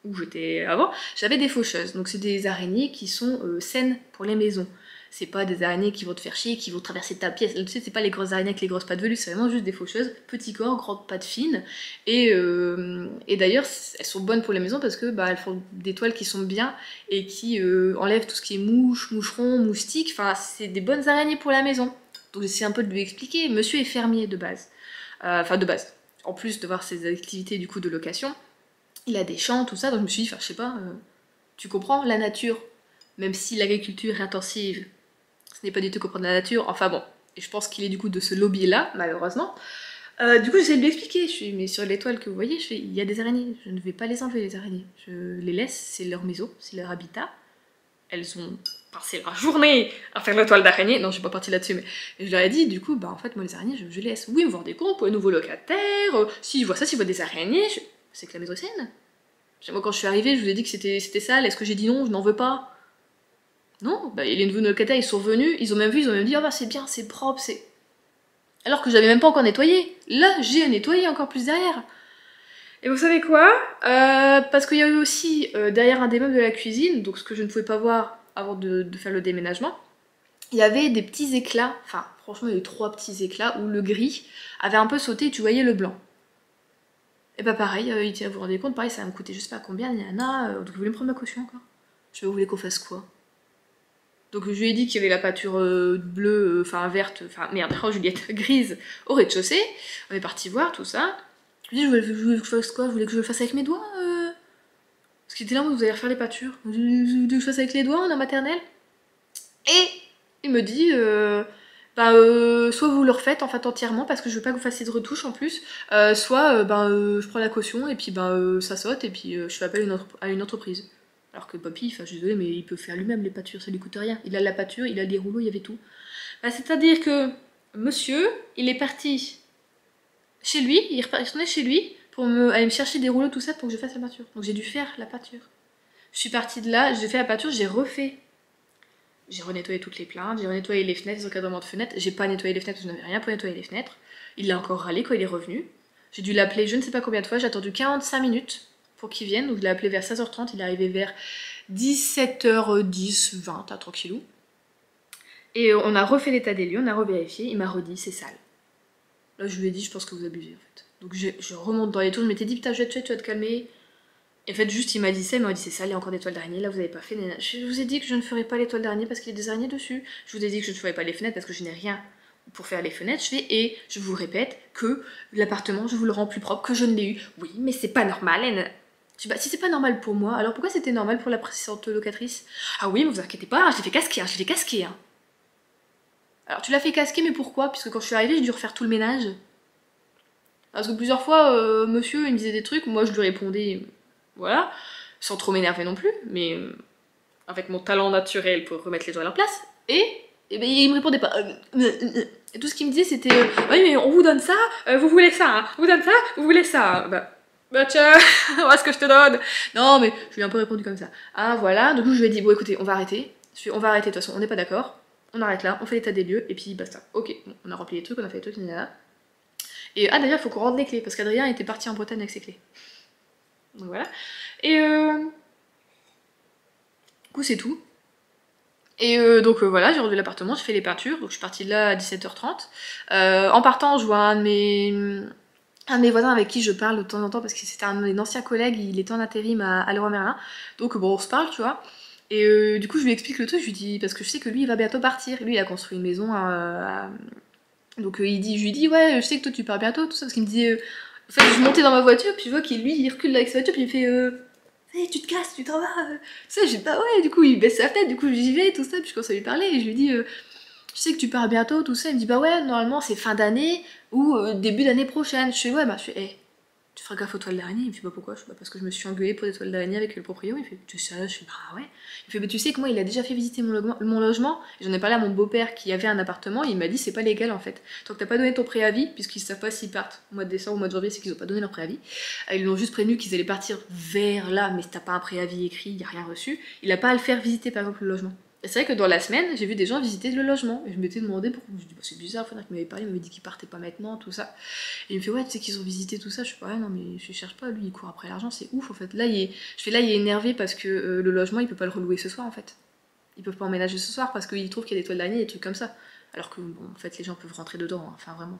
où j'étais avant, j'avais des faucheuses. Donc c'est des araignées qui sont saines pour les maisons. C'est pas des araignées qui vont te faire chier, qui vont traverser ta pièce. Tu sais, c'est pas les grosses araignées avec les grosses pattes velues, c'est vraiment juste des faucheuses, petit corps, grandes pattes fines. Et d'ailleurs, elles sont bonnes pour les maisons parce que bah, elles font des toiles qui sont bien et qui enlèvent tout ce qui est mouches, moucherons, moustiques. Enfin, c'est des bonnes araignées pour la maison. Donc j'essaie un peu de lui expliquer. Monsieur est fermier de base. Enfin, de base. En plus de voir ses activités du coup de location. Il a des champs, tout ça, donc je me suis dit, enfin, je sais pas, tu comprends la nature, même si l'agriculture est intensive, ce n'est pas du tout comprendre la nature, enfin bon, et je pense qu'il est du coup de ce lobby-là, malheureusement. Du coup, j'essaie de lui expliquer, je suis, mais sur l'étoile que vous voyez, il y a des araignées, je ne vais pas les enlever, les araignées, je les laisse, c'est leur maison, c'est leur habitat, elles ont passé leur journée à faire la toile d'araignée, non, je suis pas partie là-dessus, mais je leur ai dit, du coup, bah en fait, moi les araignées, je les laisse. Oui, vous vous rendez compte, pour les nouveaux locataires, s'ils voient ça, s'ils voient des araignées, c'est que la maison est saine. Moi, quand je suis arrivée, je vous ai dit que c'était sale. Est-ce que j'ai dit non? Je n'en veux pas. Non, bah, les nouveaux locataires, ils sont venus, ils ont même vu, ils ont même dit, oh bah c'est bien, c'est propre, c'est... Alors que j'avais même pas encore nettoyé. Là, j'ai nettoyé encore plus derrière. Et vous savez quoi? Parce qu'il y a eu aussi, derrière un des meubles de la cuisine, donc ce que je ne pouvais pas voir avant de faire le déménagement, il y avait des petits éclats, enfin, franchement, il y a eu 3 petits éclats où le gris avait un peu sauté et tu voyais le blanc. Et bah pareil, vous vous rendez compte, pareil, ça va me coûter je sais pas combien, donc vous voulez me prendre ma caution encore? Je vais vous voulez qu'on fasse quoi? Donc je lui ai dit qu'il y avait la pâture bleue, enfin verte, enfin merde, oh Juliette, grise au rez-de-chaussée. On est parti voir tout ça. Je lui ai dit, je voulais que je fasse quoi? Je voulais que je le fasse avec mes doigts j'étais là, vous allez refaire les pâtures. Que je fasse avec les doigts, on est en maternelle. Et il me dit, soit vous le refaites en fait entièrement parce que je veux pas que vous fassiez de retouches en plus, soit je prends la caution et puis ça saute et puis je fais appel à une entreprise. Alors que papy, enfin je suis désolée, mais il peut faire lui-même les pâtures, ça lui coûte rien. Il a la pâture, il a les rouleaux, il y avait tout. C'est-à-dire que monsieur, il est parti chez lui, il est retourné chez lui pour aller me chercher des rouleaux, tout ça pour que je fasse la pâture. Donc j'ai dû faire la pâture. Je suis partie de là, j'ai fait la pâture, j'ai refait. J'ai renettoyé toutes les plaintes, j'ai renettoyé les fenêtres, les encadrements de fenêtres. J'ai pas nettoyé les fenêtres parce que je n'avais rien pour nettoyer les fenêtres. Il l'a encore râlé quand il est revenu. J'ai dû l'appeler je ne sais pas combien de fois, j'ai attendu 45 minutes pour qu'il vienne. Donc je l'ai appelé vers 16h30, il est arrivé vers 17h10, 20, tranquillou. Et on a refait l'état des lieux, on a revérifié, il m'a redit c'est sale. Là je lui ai dit je pense que vous abusez en fait. Donc je remonte dans les tours, je m'étais dit putain je vais te tuer, tu vas te calmer. Et en fait, juste, il m'a dit ça, il m'a dit c'est ça, il y a encore des toiles d'araignée, là vous avez pas fait. Je vous ai dit que je ne ferai pas les toiles d'araignée parce qu'il y a des araignées dessus. Je vous ai dit que je ne ferai pas les fenêtres parce que je n'ai rien pour faire les fenêtres. Et je vous répète que l'appartement, je vous le rends plus propre que je ne l'ai eu. Oui, mais c'est pas normal. Je dis, bah, si c'est pas normal pour moi, alors pourquoi c'était normal pour la précédente locatrice? Ah oui, mais vous inquiétez pas, je l'ai fait casquer, Alors tu l'as fait casquer, mais pourquoi? Puisque quand je suis arrivée, j'ai dû refaire tout le ménage. Parce que plusieurs fois, monsieur, il me disait des trucs, moi je lui répondais, voilà, sans trop m'énerver non plus, mais avec mon talent naturel pour remettre les gens à leur place. Et ben, il me répondait pas. Et tout ce qu'il me disait, c'était oui, mais on vous donne ça, vous voulez ça, on vous donne ça, vous voulez ça. Bah tiens, voilà ce que je te donne. Non, mais je lui ai un peu répondu comme ça. Ah voilà, du coup je lui ai dit, bon écoutez, on va arrêter. On va arrêter, de toute façon, on n'est pas d'accord. On arrête là, on fait l'état des lieux, et puis basta. Ok, bon, on a rempli les trucs, on a fait les trucs, là. Et d'ailleurs, il faut qu'on rende les clés, parce qu'Adrien était parti en Bretagne avec ses clés. Donc voilà. Et du coup, c'est tout. Et donc voilà, j'ai rendu l'appartement, j'ai fait les peintures, donc je suis partie de là à 17h30. En partant, je vois un de mes voisins avec qui je parle de temps en temps, parce que c'était un de mes anciens collègues, il était en intérim à Leroy Merlin. Donc bon, on se parle, tu vois. Et du coup, je lui explique le truc, je lui dis, parce que je sais que lui, il va bientôt partir. Lui, il a construit une maison donc je lui dis, ouais, je sais que toi, tu pars bientôt, tout ça, parce qu'il me dit... En fait, je montais dans ma voiture, puis je vois qu'il, lui, il recule avec sa voiture, puis il me fait... Hey, tu te casses, tu t'en vas. Ça, j'ai pas, ouais, du coup, il baisse sa tête, du coup, j'y vais, tout ça, puis je commence à lui parler, et je lui dis, je sais que tu pars bientôt, tout ça. Il me dit, bah ouais, normalement, c'est fin d'année ou début d'année prochaine. Je fais, ouais, bah, je fais, hey, tu feras gaffe aux toiles d'araignée. Il me fait, bah pourquoi? Je fais, bah, parce que je me suis engueulée pour des toiles d'araignée avec le proprio. Il fait, tu sais ça? Je fais, bah ouais. Il fait, bah tu sais que moi, il a déjà fait visiter mon logement. Et j'en ai parlé à mon beau-père qui avait un appartement, et il m'a dit, c'est pas légal en fait. Tant que t'as pas donné ton préavis, puisqu'ils savent pas s'ils partent au mois de décembre ou au mois de janvier, c'est qu'ils ont pas donné leur préavis. Ils l'ont juste prévenu qu'ils allaient partir vers là, mais si t'as pas un préavis écrit, y a rien reçu. Il a pas à le faire visiter par exemple le logement. Et c'est vrai que dans la semaine, j'ai vu des gens visiter le logement. Et je m'étais demandé pourquoi. Je me dis, bah, c'est bizarre, il faudrait qu'il m'avait parlé, il m'avait dit qu'il partait pas maintenant, tout ça. Et il me fait, ouais, tu sais qu'ils ont visité tout ça. Je fais, ouais, non, mais je cherche pas, lui, il court après l'argent, c'est ouf en fait. Là, il est énervé parce que le logement, il peut pas le relouer ce soir en fait. Ils peuvent pas emménager ce soir parce qu'ils trouvent qu'il y a des toiles d'araignée et des trucs comme ça. Alors que, bon, en fait, les gens peuvent rentrer dedans. Hein. Enfin, vraiment,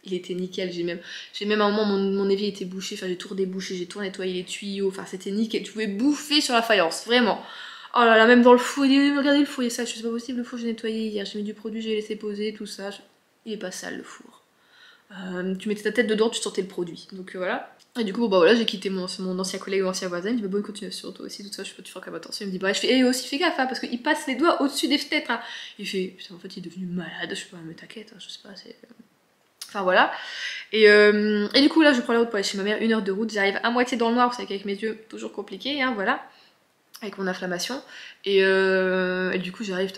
il était nickel. J'ai même à un moment, mon évier était bouché. Enfin, j'ai tout redébouché, j'ai tout nettoyé les tuyaux. Enfin, c'était nickel. Tu pouvais bouffer sur la faïence, vraiment. Oh là là, même dans le four, regardez le four, il est sale. Je sais pas possible, le four, j'ai nettoyé hier. J'ai mis du produit, j'ai laissé poser, tout ça. Il est pas sale, le four. Tu mettais ta tête dedans, tu sentais le produit. Donc voilà. Et du coup, bah voilà, j'ai quitté mon ancien collègue, mon ancien voisin. Il me dit, bah bonne continuation, toi aussi, tout ça, je sais pas, tu feras comme attention. Il me dit, bah je fais, aussi fais gaffe, hein, parce qu'il passe les doigts au-dessus des fenêtres. Hein. Il fait, putain, en fait, il est devenu malade, je sais pas, mais t'inquiète, hein, je sais pas, c'est. Enfin voilà. Et du coup, là, je prends la route pour aller chez ma mère, 1 heure de route. J'arrive à moitié dans le noir, vous savez qu'avec mes yeux, toujours compliqué, hein, voilà. Avec mon inflammation. Et du coup, j'arrive,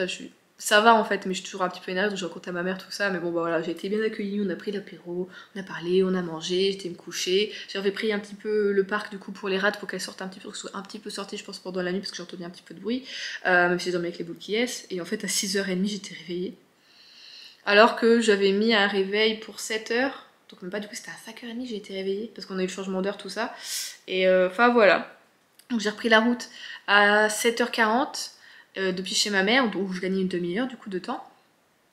ça va en fait, mais je suis toujours un petit peu énervée, donc je raconte à ma mère tout ça, mais bon bah voilà, j'ai été bien accueillie, on a pris l'apéro, on a parlé, on a mangé, j'étais me coucher, j'avais pris un petit peu le parc du coup pour les rats, pour qu'elles sortent un petit peu, que ce soit un petit peu sorties je pense pendant la nuit, parce que j'entendais un petit peu de bruit, même si j'ai dormi avec les boules qui est, et en fait à 6h30 j'étais réveillée, alors que j'avais mis un réveil pour 7h, donc même pas du coup c'était à 5h30 j'ai été réveillée, parce qu'on a eu le changement d'heure tout ça, et enfin voilà, donc j'ai repris la route à 7h40, depuis chez ma mère, où je gagnais une demi-heure du coup de temps.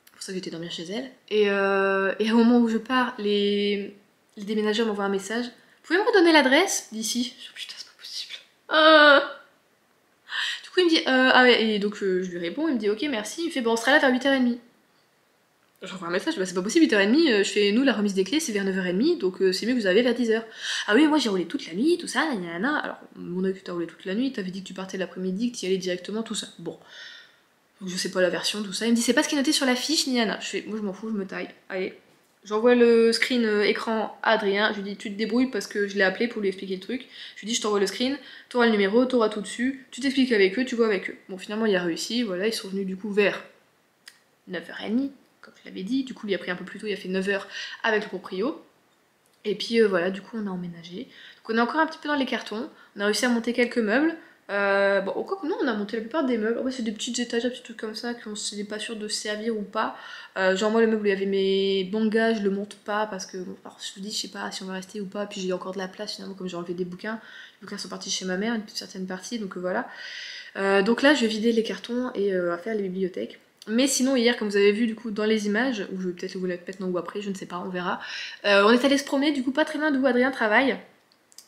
C'est pour ça que j'étais dormir chez elle. Et au moment où je pars, les déménageurs m'envoient un message. Pouvez me redonner l'adresse d'ici? Putain, c'est pas possible. Du coup, il me dit ah ouais, et donc je lui réponds, il me dit ok, merci. Il me fait bon, on sera là vers 8h30. J'envoie un message, bah c'est pas possible, 8h30, je fais nous la remise des clés c'est vers 9h30, donc c'est mieux que vous arrivez vers 10h. Ah oui, moi j'ai roulé toute la nuit, tout ça, nanana. Alors, mon avis que t'as roulé toute la nuit, t'avais dit que tu partais l'après-midi, que tu y allais directement, tout ça. Bon, donc je sais pas la version, tout ça. Il me dit c'est pas ce qui est noté sur la fiche, ni nana. Je fais, moi je m'en fous, je me taille. Allez. J'envoie le screen écran à Adrien, je lui dis tu te débrouilles parce que je l'ai appelé pour lui expliquer le truc. Je lui dis je t'envoie le screen, t'auras le numéro, t'auras tout dessus, tu t'expliques avec eux, tu vois avec eux. Bon finalement il a réussi, voilà, ils sont venus du coup vers 9h30, comme je l'avais dit, du coup il a pris un peu plus tôt, il a fait 9h avec le proprio. Et puis voilà, du coup on a emménagé. Donc on est encore un petit peu dans les cartons, on a réussi à monter quelques meubles. Bon, quoi que non, on a monté la plupart des meubles. En vrai, c'est des petites étagères, des petits trucs comme ça, qu'on n'est pas sûr de servir ou pas. Genre, moi, le meuble où il y avait mes bangas, je le monte pas parce que, bon, alors, je vous dis, je sais pas si on va rester ou pas. Puis j'ai encore de la place finalement, comme j'ai enlevé des bouquins. Les bouquins sont partis chez ma mère, une certaine partie, donc voilà. Donc là, je vais vider les cartons et faire les bibliothèques. Mais sinon, hier, comme vous avez vu du coup dans les images, ou je vais peut-être vous la mettre maintenant ou après, je ne sais pas, on verra. On est allé se promener, du coup, pas très loin d'où Adrien travaille.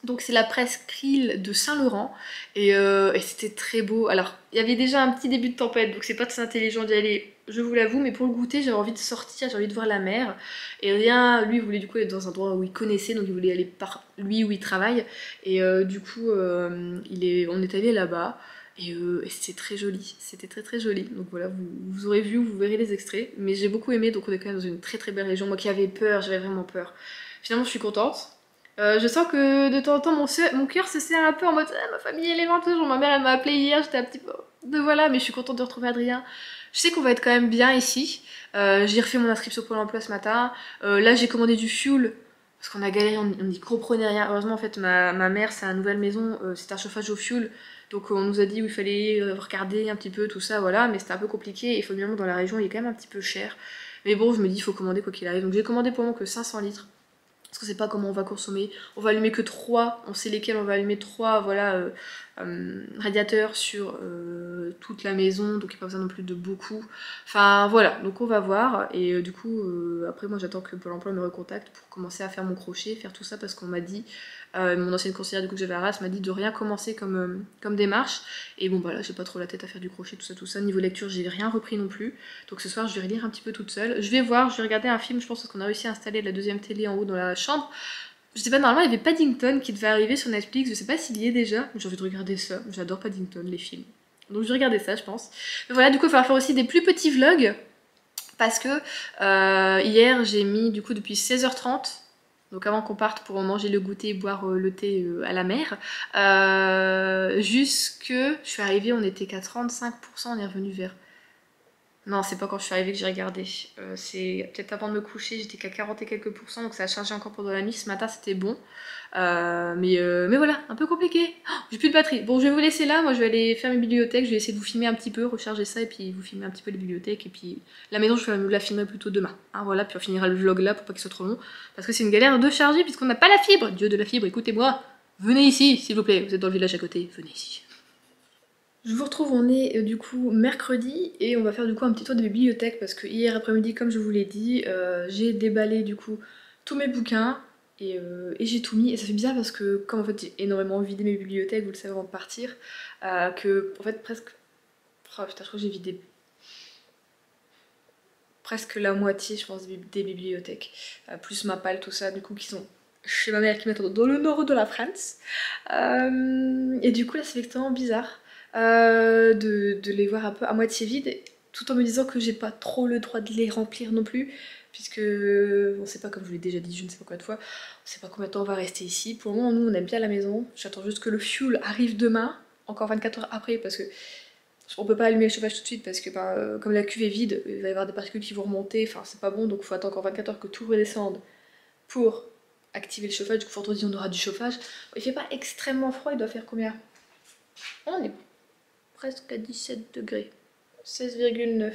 Donc c'est la presqu'île de Saint-Laurent et c'était très beau. Alors il y avait déjà un petit début de tempête donc c'est pas très intelligent d'y aller, je vous l'avoue, mais pour le goûter j'avais envie de sortir, j'avais envie de voir la mer. Et rien, lui il voulait du coup être dans un endroit où il connaissait, donc il voulait aller par lui où il travaille. Et du coup on est allé là-bas et c'était très joli, c'était très très joli. Donc voilà, vous aurez vu, vous verrez les extraits. Mais j'ai beaucoup aimé, donc on est quand même dans une très très belle région. Moi qui avais peur, j'avais vraiment peur. Finalement je suis contente. Je sens que de temps en temps mon cœur se serre un peu en mode ah, ma famille elle est loin toujours. Ma mère elle m'a appelé hier, j'étais un petit peu de voilà, mais je suis contente de retrouver Adrien. Je sais qu'on va être quand même bien ici. J'ai refait mon inscription Pôle emploi ce matin. Là j'ai commandé du fuel parce qu'on a galéré, on n'y comprenait rien. Heureusement en fait ma mère c'est une nouvelle maison, c'est un chauffage au fuel. Donc on nous a dit où il fallait regarder un petit peu tout ça, voilà, mais c'était un peu compliqué. Et il faut bien dans la région il est quand même un petit peu cher. Mais bon je me dis il faut commander quoi qu'il arrive. Donc j'ai commandé pour moi que 500 litres parce qu'on sait pas comment on va consommer. On va allumer que 3, on sait lesquels, on va allumer 3 voilà, radiateurs sur toute la maison, donc il n'y a pas besoin non plus de beaucoup. Enfin voilà, donc on va voir, et du coup, après moi j'attends que Pôle emploi me recontacte pour commencer à faire mon crochet, faire tout ça, parce qu'on m'a dit, mon ancienne conseillère du coup que j'avais à Arras m'a dit de rien commencer comme démarche, et bon bah là j'ai pas trop la tête à faire du crochet, tout ça. Niveau lecture j'ai rien repris non plus, donc ce soir je vais relire un petit peu toute seule. Je vais voir, je vais regarder un film, je pense qu'on a réussi à installer la deuxième télé en haut dans la chambre. Je sais pas, normalement il y avait Paddington qui devait arriver sur Netflix, je sais pas s'il y est déjà, mais j'ai envie de regarder ça, j'adore Paddington, les films. Donc je vais regarder ça je pense. Mais voilà, du coup il va falloir faire aussi des plus petits vlogs, parce que hier j'ai mis du coup depuis 16h30, donc avant qu'on parte pour manger le goûter et boire le thé à la mer, jusque je suis arrivée, on était qu'à 35%, on est revenu vers... Non, c'est pas quand je suis arrivée que j'ai regardé. C'est peut-être avant de me coucher, j'étais qu'à 40 et quelques pourcents, donc ça a chargé encore pendant la nuit. Ce matin, c'était bon. Mais voilà, un peu compliqué. Oh, j'ai plus de batterie. Bon, je vais vous laisser là. Moi, je vais aller faire mes bibliothèques. Je vais essayer de vous filmer un petit peu, recharger ça, et puis vous filmer un petit peu les bibliothèques. Et puis la maison, je vais la filmer plutôt demain. Hein, voilà, puis on finira le vlog là pour pas qu'il soit trop long. Parce que c'est une galère de charger, puisqu'on n'a pas la fibre. Dieu de la fibre, écoutez-moi. Venez ici, s'il vous plaît. Vous êtes dans le village à côté. Venez ici. Je vous retrouve, on est du coup mercredi et on va faire du coup un petit tour des bibliothèques parce que hier après-midi, comme je vous l'ai dit, j'ai déballé du coup tous mes bouquins et j'ai tout mis. Et ça fait bizarre parce que comme en fait j'ai énormément vidé mes bibliothèques, vous le savez avant de partir, que en fait presque... Oh putain, je crois que j'ai vidé presque la moitié je pense des bibliothèques, plus ma palle, tout ça, du coup qui sont chez ma mère qui m'attend dans le nord de la France. Et du coup là ça fait extrêmement bizarre de les voir un peu à moitié vides, tout en me disant que j'ai pas trop le droit de les remplir non plus, puisque on sait pas, comme je vous l'ai déjà dit je ne sais pas combien de fois, on sait pas combien de temps on va rester ici. Pour le moment nous on aime bien la maison, j'attends juste que le fuel arrive demain, encore 24 heures après, parce que on peut pas allumer le chauffage tout de suite parce que comme la cuve est vide, il va y avoir des particules qui vont remonter, enfin c'est pas bon, donc il faut attendre encore 24 heures que tout redescende pour activer le chauffage. Du coup vendredi on aura du chauffage. Il fait pas extrêmement froid, il doit faire combien? On est presque à 17 degrés, 16,9.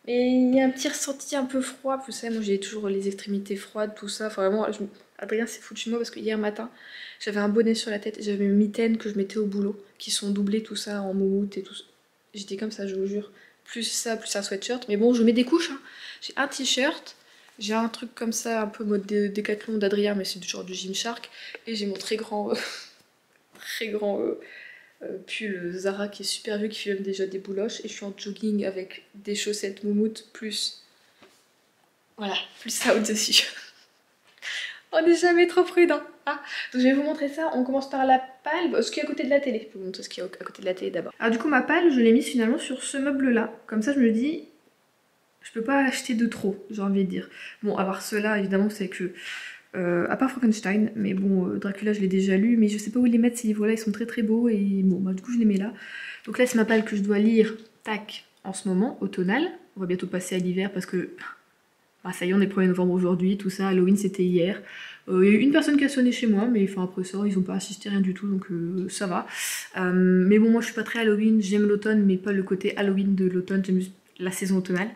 Mais il y a un petit ressenti un peu froid, vous savez, moi j'ai toujours les extrémités froides, tout ça. Enfin vraiment, Adrien s'est foutu de moi parce que hier matin, j'avais un bonnet sur la tête et j'avais mes mitaines que je mettais au boulot, qui sont doublées tout ça en moumoute et tout ça. J'étais comme ça, je vous jure. Plus ça, plus un sweatshirt. Mais bon, je mets des couches, hein. J'ai un t-shirt, j'ai un truc comme ça, un peu mode décathlon d'Adrien, mais c'est du genre du Gymshark. Et j'ai mon très grand, très grand pull Zara qui est super vieux, qui fait même déjà des bouloches. Et je suis en jogging avec des chaussettes moumoute plus Voilà, plus ça au-dessus. On n'est jamais trop prudent. Ah, donc je vais vous montrer ça. On commence par la palle, ce qui est à côté de la télé. Je vais vous montrer ce qui est à côté de la télé d'abord. Alors du coup ma palle, je l'ai mise finalement sur ce meuble-là. Comme ça je me dis, je peux pas acheter de trop, j'ai envie de dire. Bon, à part ceux-là, évidemment, c'est que... à part Frankenstein, mais bon, Dracula je l'ai déjà lu, mais je sais pas où les mettre ces livres-là, ils sont très très beaux, et bon, bah du coup je les mets là. Donc là c'est ma palle que je dois lire, tac, en ce moment, automnale. On va bientôt passer à l'hiver parce que... Bah ça y est, on est 1er novembre aujourd'hui, tout ça, Halloween c'était hier. Il y a eu une personne qui a sonné chez moi, mais enfin après ça, ils ont pas assisté, rien du tout, donc ça va. Mais bon, moi je suis pas très Halloween, j'aime l'automne, mais pas le côté Halloween de l'automne, j'aime juste la saison automnale.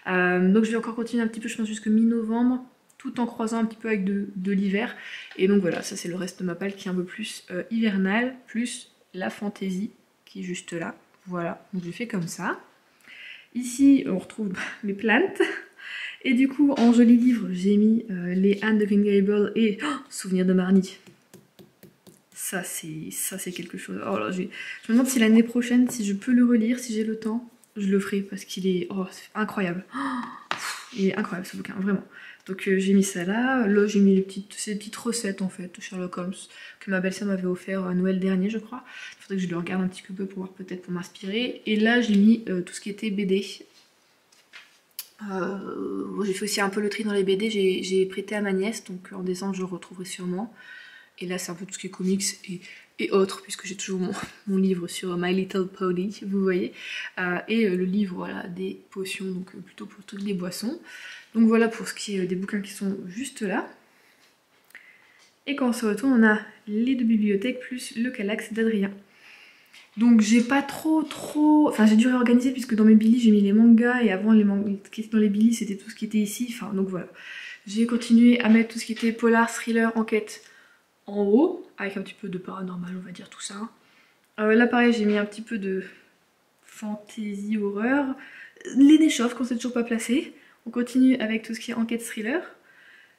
Donc je vais encore continuer un petit peu, je pense jusque mi-novembre, tout en croisant un petit peu avec de l'hiver. Et donc voilà, ça c'est le reste de ma palle qui est un peu plus hivernale, plus la fantaisie qui est juste là. Voilà, donc je fais comme ça. Ici, on retrouve mes plantes. Et du coup, en joli livre, j'ai mis les Anne de Green Gables et Souvenir de Marnie. Ça, c'est quelque chose. Oh là, je me demande si l'année prochaine, si je peux le relire, si j'ai le temps, je le ferai parce qu'il est incroyable. Il est incroyable ce bouquin, vraiment. Donc j'ai mis ça là. Là, j'ai mis ces petites recettes en fait de Sherlock Holmes que ma belle-sœur m'avait offert à Noël dernier, je crois. Il faudrait que je le regarde un petit peu pour voir, peut-être pour m'inspirer. Et là, j'ai mis tout ce qui était BD. J'ai fait aussi un peu le tri dans les BD, j'ai prêté à ma nièce, donc en décembre je le retrouverai sûrement. Et là c'est un peu tout ce qui est comics et autres, puisque j'ai toujours mon livre sur My Little Pony, vous voyez. Et le livre voilà, des potions, donc plutôt pour toutes les boissons. Donc voilà pour ce qui est des bouquins qui sont juste là. Et quand on se retourne, on a les deux bibliothèques plus le Kallax d'Adrien. Donc j'ai pas trop... Enfin j'ai dû réorganiser puisque dans mes Billy j'ai mis les mangas et avant les mangas qui étaient dans les Billy c'était tout ce qui était ici. Enfin donc voilà. J'ai continué à mettre tout ce qui était polar, thriller, enquête en haut. Avec un petit peu de paranormal on va dire tout ça. Là pareil j'ai mis un petit peu de fantasy, horreur. Les déchauffes quand c'est toujours pas placé. On continue avec tout ce qui est enquête, thriller.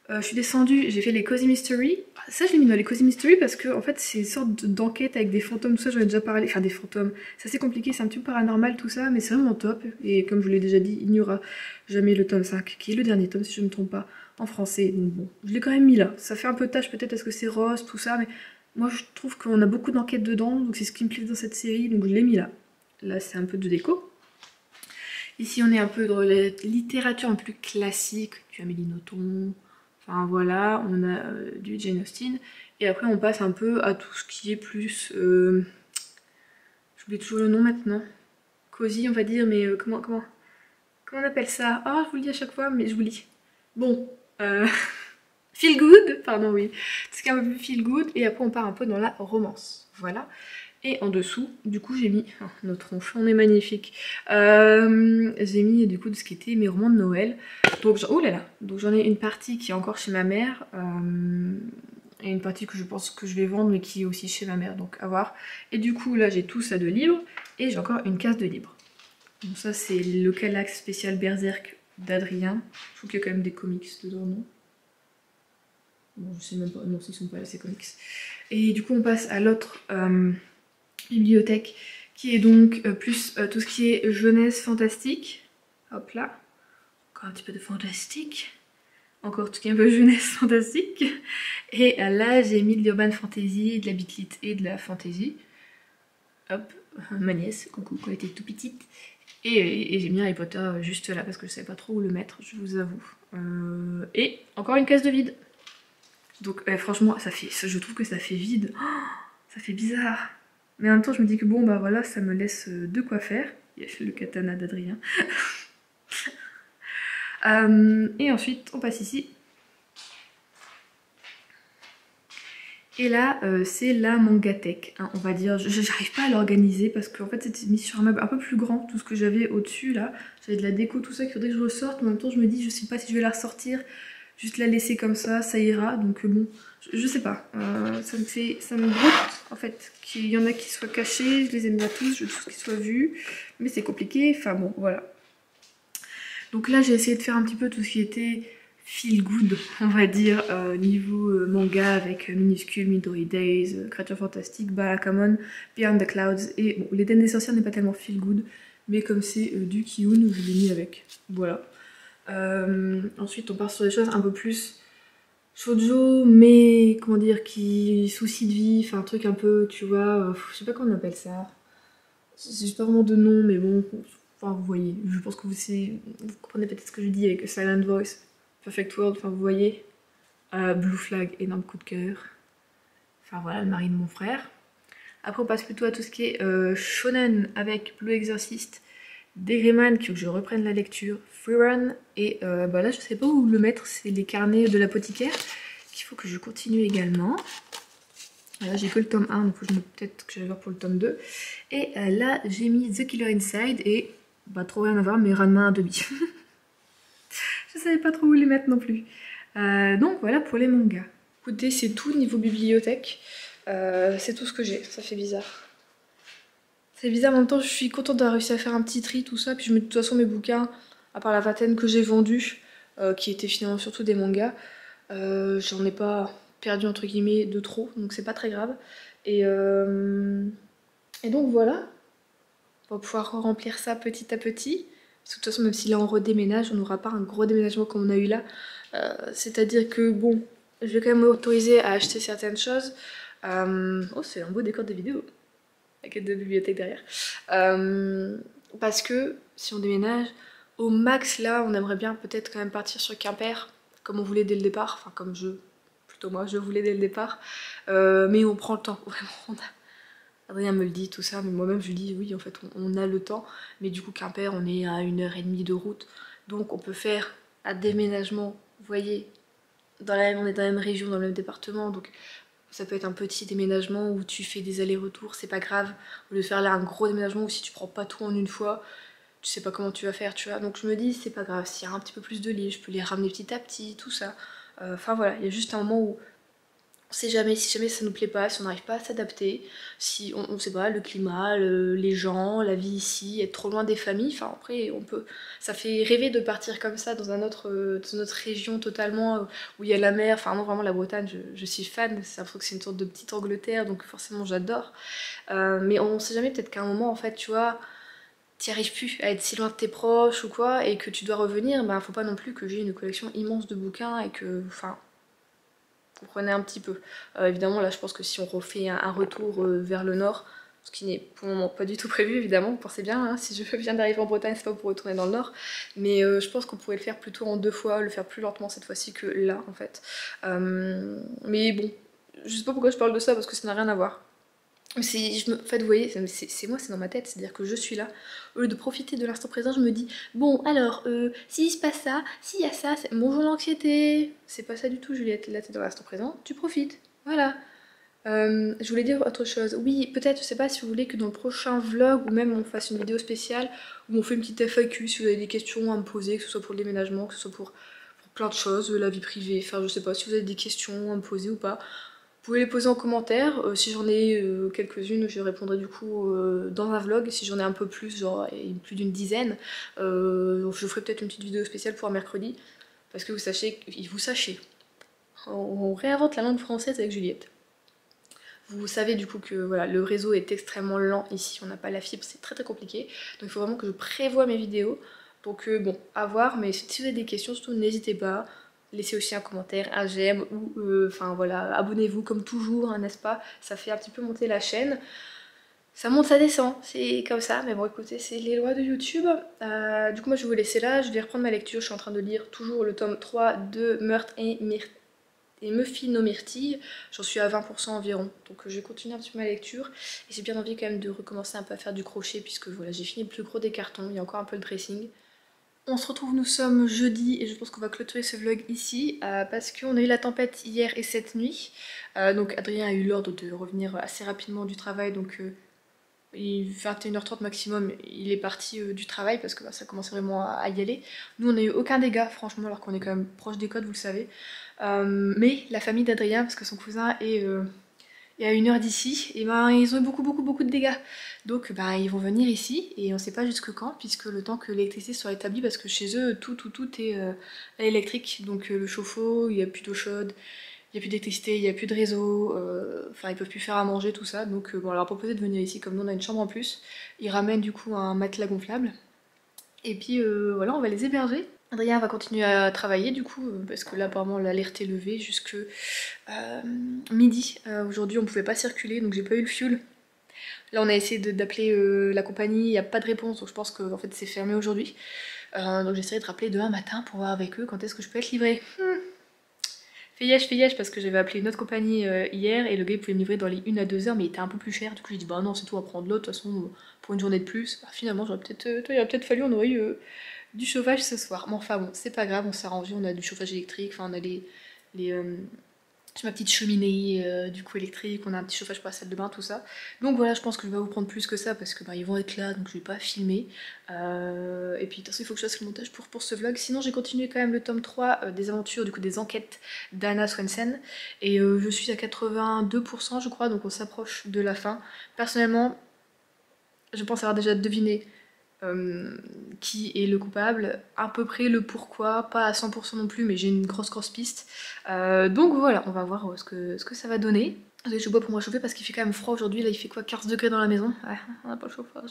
Je suis descendue, j'ai fait les Cozy Mystery. Ça je l'ai mis dans les Cozy Mystery parce que en fait c'est une sorte d'enquête avec des fantômes, tout ça j'en ai déjà parlé, enfin des fantômes, c'est assez compliqué, c'est un petit peu paranormal tout ça, mais c'est vraiment top. Et comme je vous l'ai déjà dit, il n'y aura jamais le tome 5, qui est le dernier tome si je ne me trompe pas, en français. Donc bon, je l'ai quand même mis là. Ça fait un peu tâche peut-être parce que c'est rose, tout ça, mais moi je trouve qu'on a beaucoup d'enquêtes dedans, donc c'est ce qui me plaît dans cette série, donc je l'ai mis là. Là c'est un peu de déco. Ici on est un peu dans la littérature un peu plus classique, du Amélie Nothomb. Enfin voilà, on a du Jane Austen. Et après on passe un peu à tout ce qui est plus... J'oublie toujours le nom maintenant. Cozy on va dire, mais comment on appelle ça? Oh je vous le dis à chaque fois, mais je vous lis. Bon, feel good, pardon oui. Tout ce qui est un peu plus feel good. Et après on part un peu dans la romance. Voilà. Et en dessous, du coup j'ai mis... Oh, notre ronchon est magnifique. J'ai mis du coup de ce qui était mes romans de Noël. Donc, oh là là. Donc j'en ai une partie qui est encore chez ma mère. Et une partie que je pense que je vais vendre mais qui est aussi chez ma mère. Donc à voir. Et du coup là j'ai tout ça de livres. Et j'ai encore une case de livres. Donc ça c'est le Kallax spécial Berserk d'Adrien. Je trouve qu'il y a quand même des comics dedans, non? Bon je sais même pas. Non, ils sont pas là ces comics. Et du coup on passe à l'autre... bibliothèque qui est donc plus tout ce qui est jeunesse fantastique. Hop là, encore un petit peu de fantastique, encore tout ce qui est un peu jeunesse fantastique. Et là j'ai mis de l'urban fantasy, de la bitlit et de la fantasy. Hop, ma nièce, coucou, quand elle était tout petite. Et j'ai mis Harry Potter juste là parce que je savais pas trop où le mettre, je vous avoue. Et encore une case de vide. Donc franchement ça fait, je trouve que ça fait vide, ça fait bizarre. Mais en même temps, je me dis que bon, bah voilà, ça me laisse de quoi faire. Il y a le katana d'Adrien. Et ensuite, on passe ici. Et là, c'est la mangatech, hein, on va dire. J'arrive pas à l'organiser parce qu'en fait, c'était mis sur un meuble un peu plus grand, tout ce que j'avais au-dessus, là. J'avais de la déco, tout ça, qu'il faudrait que je ressorte. Mais en même temps, je me dis, je sais pas si je vais la ressortir. Juste la laisser comme ça ira. Donc bon, je sais pas. Ça me broute en fait. Qu'il y en a qui soient cachés, je les aime bien tous, je veux tous qu'ils soient vus. Mais c'est compliqué, enfin bon, voilà. Donc là, j'ai essayé de faire un petit peu tout ce qui était feel good, on va dire, niveau manga avec Minuscule, Midori Days, Créatures Fantastiques, Barakamon, Beyond the Clouds. Et bon, l'Éden des sorcières n'est pas tellement feel good, mais comme c'est du Kiyun, je l'ai mis avec. Voilà. Ensuite on part sur des choses un peu plus shoujo, mais comment dire, qui souci de vie, enfin un truc un peu, tu vois, je sais pas comment on appelle ça. J'ai pas vraiment de nom, mais bon, enfin vous voyez, je pense que vous comprenez peut-être ce que je dis avec Silent Voice, Perfect World, enfin vous voyez. Blue Flag, énorme coup de cœur. Enfin voilà, le mari de mon frère. Après on passe plutôt à tout ce qui est shonen avec Blue Exorcist, Degreman, qui faut que je reprenne la lecture, Freerun, et bah là je sais pas où le mettre, c'est les carnets de l'apothicaire qu'il faut que je continue également. Là j'ai que le tome 1, donc peut-être que j'allais voir pour le tome 2. Et là j'ai mis The Killer Inside et bah trop rien à voir, mais Ranma 1,5. Je savais pas trop où les mettre non plus. Donc voilà pour les mangas. Écoutez, c'est tout niveau bibliothèque. C'est tout ce que j'ai, ça fait bizarre. C'est bizarre, en même temps je suis contente d'avoir réussi à faire un petit tri, tout ça. Puis je mets de toute façon mes bouquins, à part la vingtaine que j'ai vendue, qui étaient finalement surtout des mangas, j'en ai pas perdu entre guillemets de trop, donc c'est pas très grave. Et donc voilà, on va pouvoir remplir ça petit à petit. Parce que de toute façon, même si là on redéménage, on n'aura pas un gros déménagement comme on a eu là. C'est-à-dire que bon, je vais quand même m'autoriser à acheter certaines choses. Oh, c'est un beau décor de vidéo. Avec de bibliothèque derrière. Parce que si on déménage, au max là, on aimerait bien peut-être quand même partir sur Quimper, comme on voulait dès le départ. Enfin, comme plutôt moi, je voulais dès le départ. Mais on prend le temps, vraiment. Adrien me le dit, tout ça, mais moi-même je lui dis oui, en fait, on a le temps. Mais du coup, Quimper, on est à 1h30 de route. Donc, on peut faire un déménagement, vous voyez, on est dans la même région, dans le même département. Donc, ça peut être un petit déménagement où tu fais des allers-retours, c'est pas grave. Au lieu de faire là un gros déménagement où si tu prends pas tout en une fois, tu sais pas comment tu vas faire, tu vois. Donc, je me dis, c'est pas grave. S'il y a un petit peu plus de lits, je peux les ramener petit à petit, tout ça. Enfin, voilà, il y a juste un moment où on sait jamais, si jamais ça nous plaît pas, si on n'arrive pas à s'adapter, si on sait pas, le climat, les gens, la vie ici, être trop loin des familles, enfin après on peut. Ça fait rêver de partir comme ça dans dans une autre région totalement où il y a la mer, enfin non vraiment la Bretagne, je suis fan, c'est l'impression que c'est une sorte de petite Angleterre, donc forcément j'adore. Mais on sait jamais, peut-être qu'à un moment en fait, tu vois, t'y arrives plus à être si loin de tes proches ou quoi, et que tu dois revenir, ben faut pas non plus que j'ai une collection immense de bouquins et que. Enfin, comprenez un petit peu. Évidemment, là, je pense que si on refait un retour vers le nord, ce qui n'est pour le moment pas du tout prévu, évidemment, vous pensez bien, hein, si je viens d'arriver en Bretagne, c'est pas pour retourner dans le nord, mais je pense qu'on pourrait le faire plutôt en 2 fois, le faire plus lentement cette fois-ci que là, en fait. Mais bon, je sais pas pourquoi je parle de ça, parce que ça n'a rien à voir. En fait, vous voyez, c'est moi, c'est dans ma tête, c'est-à-dire que je suis là. Au lieu de profiter de l'instant présent, je me dis, bon, alors, s'il se passe ça, s'il y a ça, bonjour l'anxiété. C'est pas ça du tout, Juliette. Là, t'es dans l'instant présent, tu profites. Voilà. Je voulais dire autre chose. Oui, peut-être, je sais pas si vous voulez que dans le prochain vlog, ou même on fasse une vidéo spéciale, où on fait une petite FAQ, si vous avez des questions à me poser, que ce soit pour le déménagement, que ce soit pour plein de choses, la vie privée, enfin, je sais pas, si vous avez des questions à me poser ou pas. Vous pouvez les poser en commentaire, si j'en ai quelques-unes, je répondrai du coup dans un vlog. Si j'en ai un peu plus, genre plus d'une dizaine, je ferai peut-être une petite vidéo spéciale pour un mercredi. Parce que vous sachez, on réinvente la langue française avec Juliette. Vous savez du coup que voilà, le réseau est extrêmement lent ici, on n'a pas la fibre, c'est très très compliqué. Donc il faut vraiment que je prévoie mes vidéos. Donc bon, à voir, mais si vous avez des questions, surtout n'hésitez pas. Laissez aussi un commentaire, un j'aime ou enfin voilà, abonnez-vous comme toujours, hein, n'est-ce pas? Ça fait un petit peu monter la chaîne. Ça monte, ça descend, c'est comme ça, mais bon écoutez, c'est les lois de YouTube. Du coup moi je vais vous laisser là, je vais reprendre ma lecture, je suis en train de lire toujours le tome 3 de Meurtre et Muffin aux myrtilles, j'en suis à 20% environ, donc je vais continuer un petit peu ma lecture, et j'ai bien envie quand même de recommencer un peu à faire du crochet, puisque voilà, j'ai fini le plus gros des cartons, il y a encore un peu le dressing. On se retrouve, nous sommes jeudi, et je pense qu'on va clôturer ce vlog ici, parce qu'on a eu la tempête hier et cette nuit, donc Adrien a eu l'ordre de revenir assez rapidement du travail, donc il 21h30 maximum, il est parti du travail parce que bah, ça commençait vraiment à y aller. Nous on n'a eu aucun dégât franchement alors qu'on est quand même proche des côtes, vous le savez. Mais la famille d'Adrien, parce que son cousin est à 1 heure d'ici, et ben ils ont eu beaucoup de dégâts. Donc ben, ils vont venir ici et on sait pas jusque quand, puisque le temps que l'électricité soit établie, parce que chez eux tout est électrique, donc le chauffe-eau, il n'y a plus d'eau chaude, il n'y a plus d'électricité, il n'y a plus de réseau, enfin ils peuvent plus faire à manger, tout ça. Donc bon, on leur a proposé de venir ici, comme nous on a une chambre en plus. Ils ramènent du coup un matelas gonflable. Et puis voilà, on va les héberger. Adrien va continuer à travailler du coup, parce que là apparemment l'alerte est levée jusque midi. Aujourd'hui on pouvait pas circuler donc j'ai pas eu le fuel. Là on a essayé d'appeler la compagnie, il n'y a pas de réponse donc je pense que en fait c'est fermé aujourd'hui. Donc j'essaierai de rappeler demain matin pour voir avec eux quand est-ce que je peux être livrée. Fais yèche parce que j'avais appelé une autre compagnie hier et le gars il pouvait me livrer dans les 1 à 2 heures mais il était un peu plus cher. Du coup j'ai dit bah non c'est tout, on va prendre l'autre de toute façon pour une journée de plus. Bah, finalement j'aurais peut-être, il aurait peut-être fallu, on aurait eu du chauffage ce soir. Mais enfin bon c'est pas grave, on s'est arrangé, on a du chauffage électrique, enfin on a les j'ai ma petite cheminée du coup électrique, on a un petit chauffage pour la salle de bain, tout ça. Donc voilà, je pense que je vais pas vous prendre plus que ça parce que bah, ils vont être là, donc je vais pas filmer. Et puis de toute façon, il faut que je fasse le montage pour ce vlog. Sinon, j'ai continué quand même le tome 3 des aventures, du coup des enquêtes d'Anna Swensen. Et je suis à 82% je crois, donc on s'approche de la fin. Personnellement, je pense avoir déjà deviné qui est le coupable, à peu près le pourquoi, pas à 100% non plus, mais j'ai une grosse piste. Donc voilà, on va voir ce que ça va donner. Je bois pour moi chauffer parce qu'il fait quand même froid aujourd'hui, là il fait quoi 15 degrés dans la maison, ouais, on n'a pas le chauffage.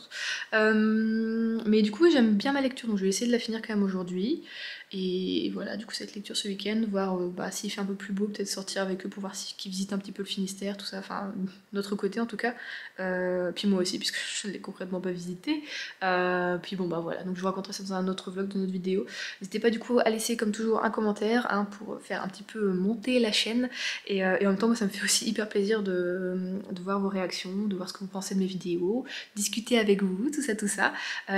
Mais du coup j'aime bien ma lecture donc je vais essayer de la finir quand même aujourd'hui. Et voilà, du coup cette lecture ce week-end, voir bah, s'il fait un peu plus beau, peut-être sortir avec eux pour voir qu'ils visitent un petit peu le Finistère, tout ça, enfin notre côté en tout cas. Puis moi aussi puisque je ne l'ai concrètement pas visité. Puis bon bah voilà, donc je vous raconterai ça dans un autre vlog, de notre vidéo. N'hésitez pas du coup à laisser comme toujours un commentaire hein, pour faire un petit peu monter la chaîne. Et en même temps moi ça me fait aussi hyper plaisir de voir vos réactions, de voir ce que vous pensez de mes vidéos, discuter avec vous, tout ça tout ça.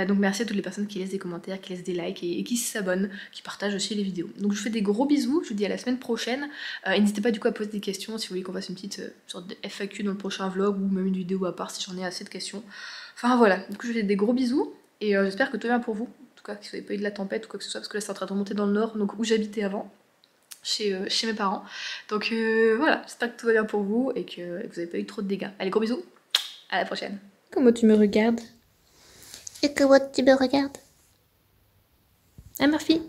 Donc merci à toutes les personnes qui laissent des commentaires, qui laissent des likes et qui s'abonnent, qui partagent aussi les vidéos. Donc je vous fais des gros bisous, je vous dis à la semaine prochaine. Et n'hésitez pas du coup à poser des questions si vous voulez qu'on fasse une petite sorte de FAQ dans le prochain vlog ou même une vidéo à part si j'en ai assez de questions. Enfin voilà, du coup je vous fais des gros bisous et j'espère que tout va bien pour vous. En tout cas, que vous n'avez pas eu de la tempête ou quoi que ce soit, parce que là c'est en train de remonter dans le nord, donc où j'habitais avant, chez mes parents. Donc voilà, j'espère que tout va bien pour vous et que vous n'avez pas eu trop de dégâts. Allez, gros bisous, à la prochaine. Comment tu me regardes? Et comment tu me regardes? Ah Murphy?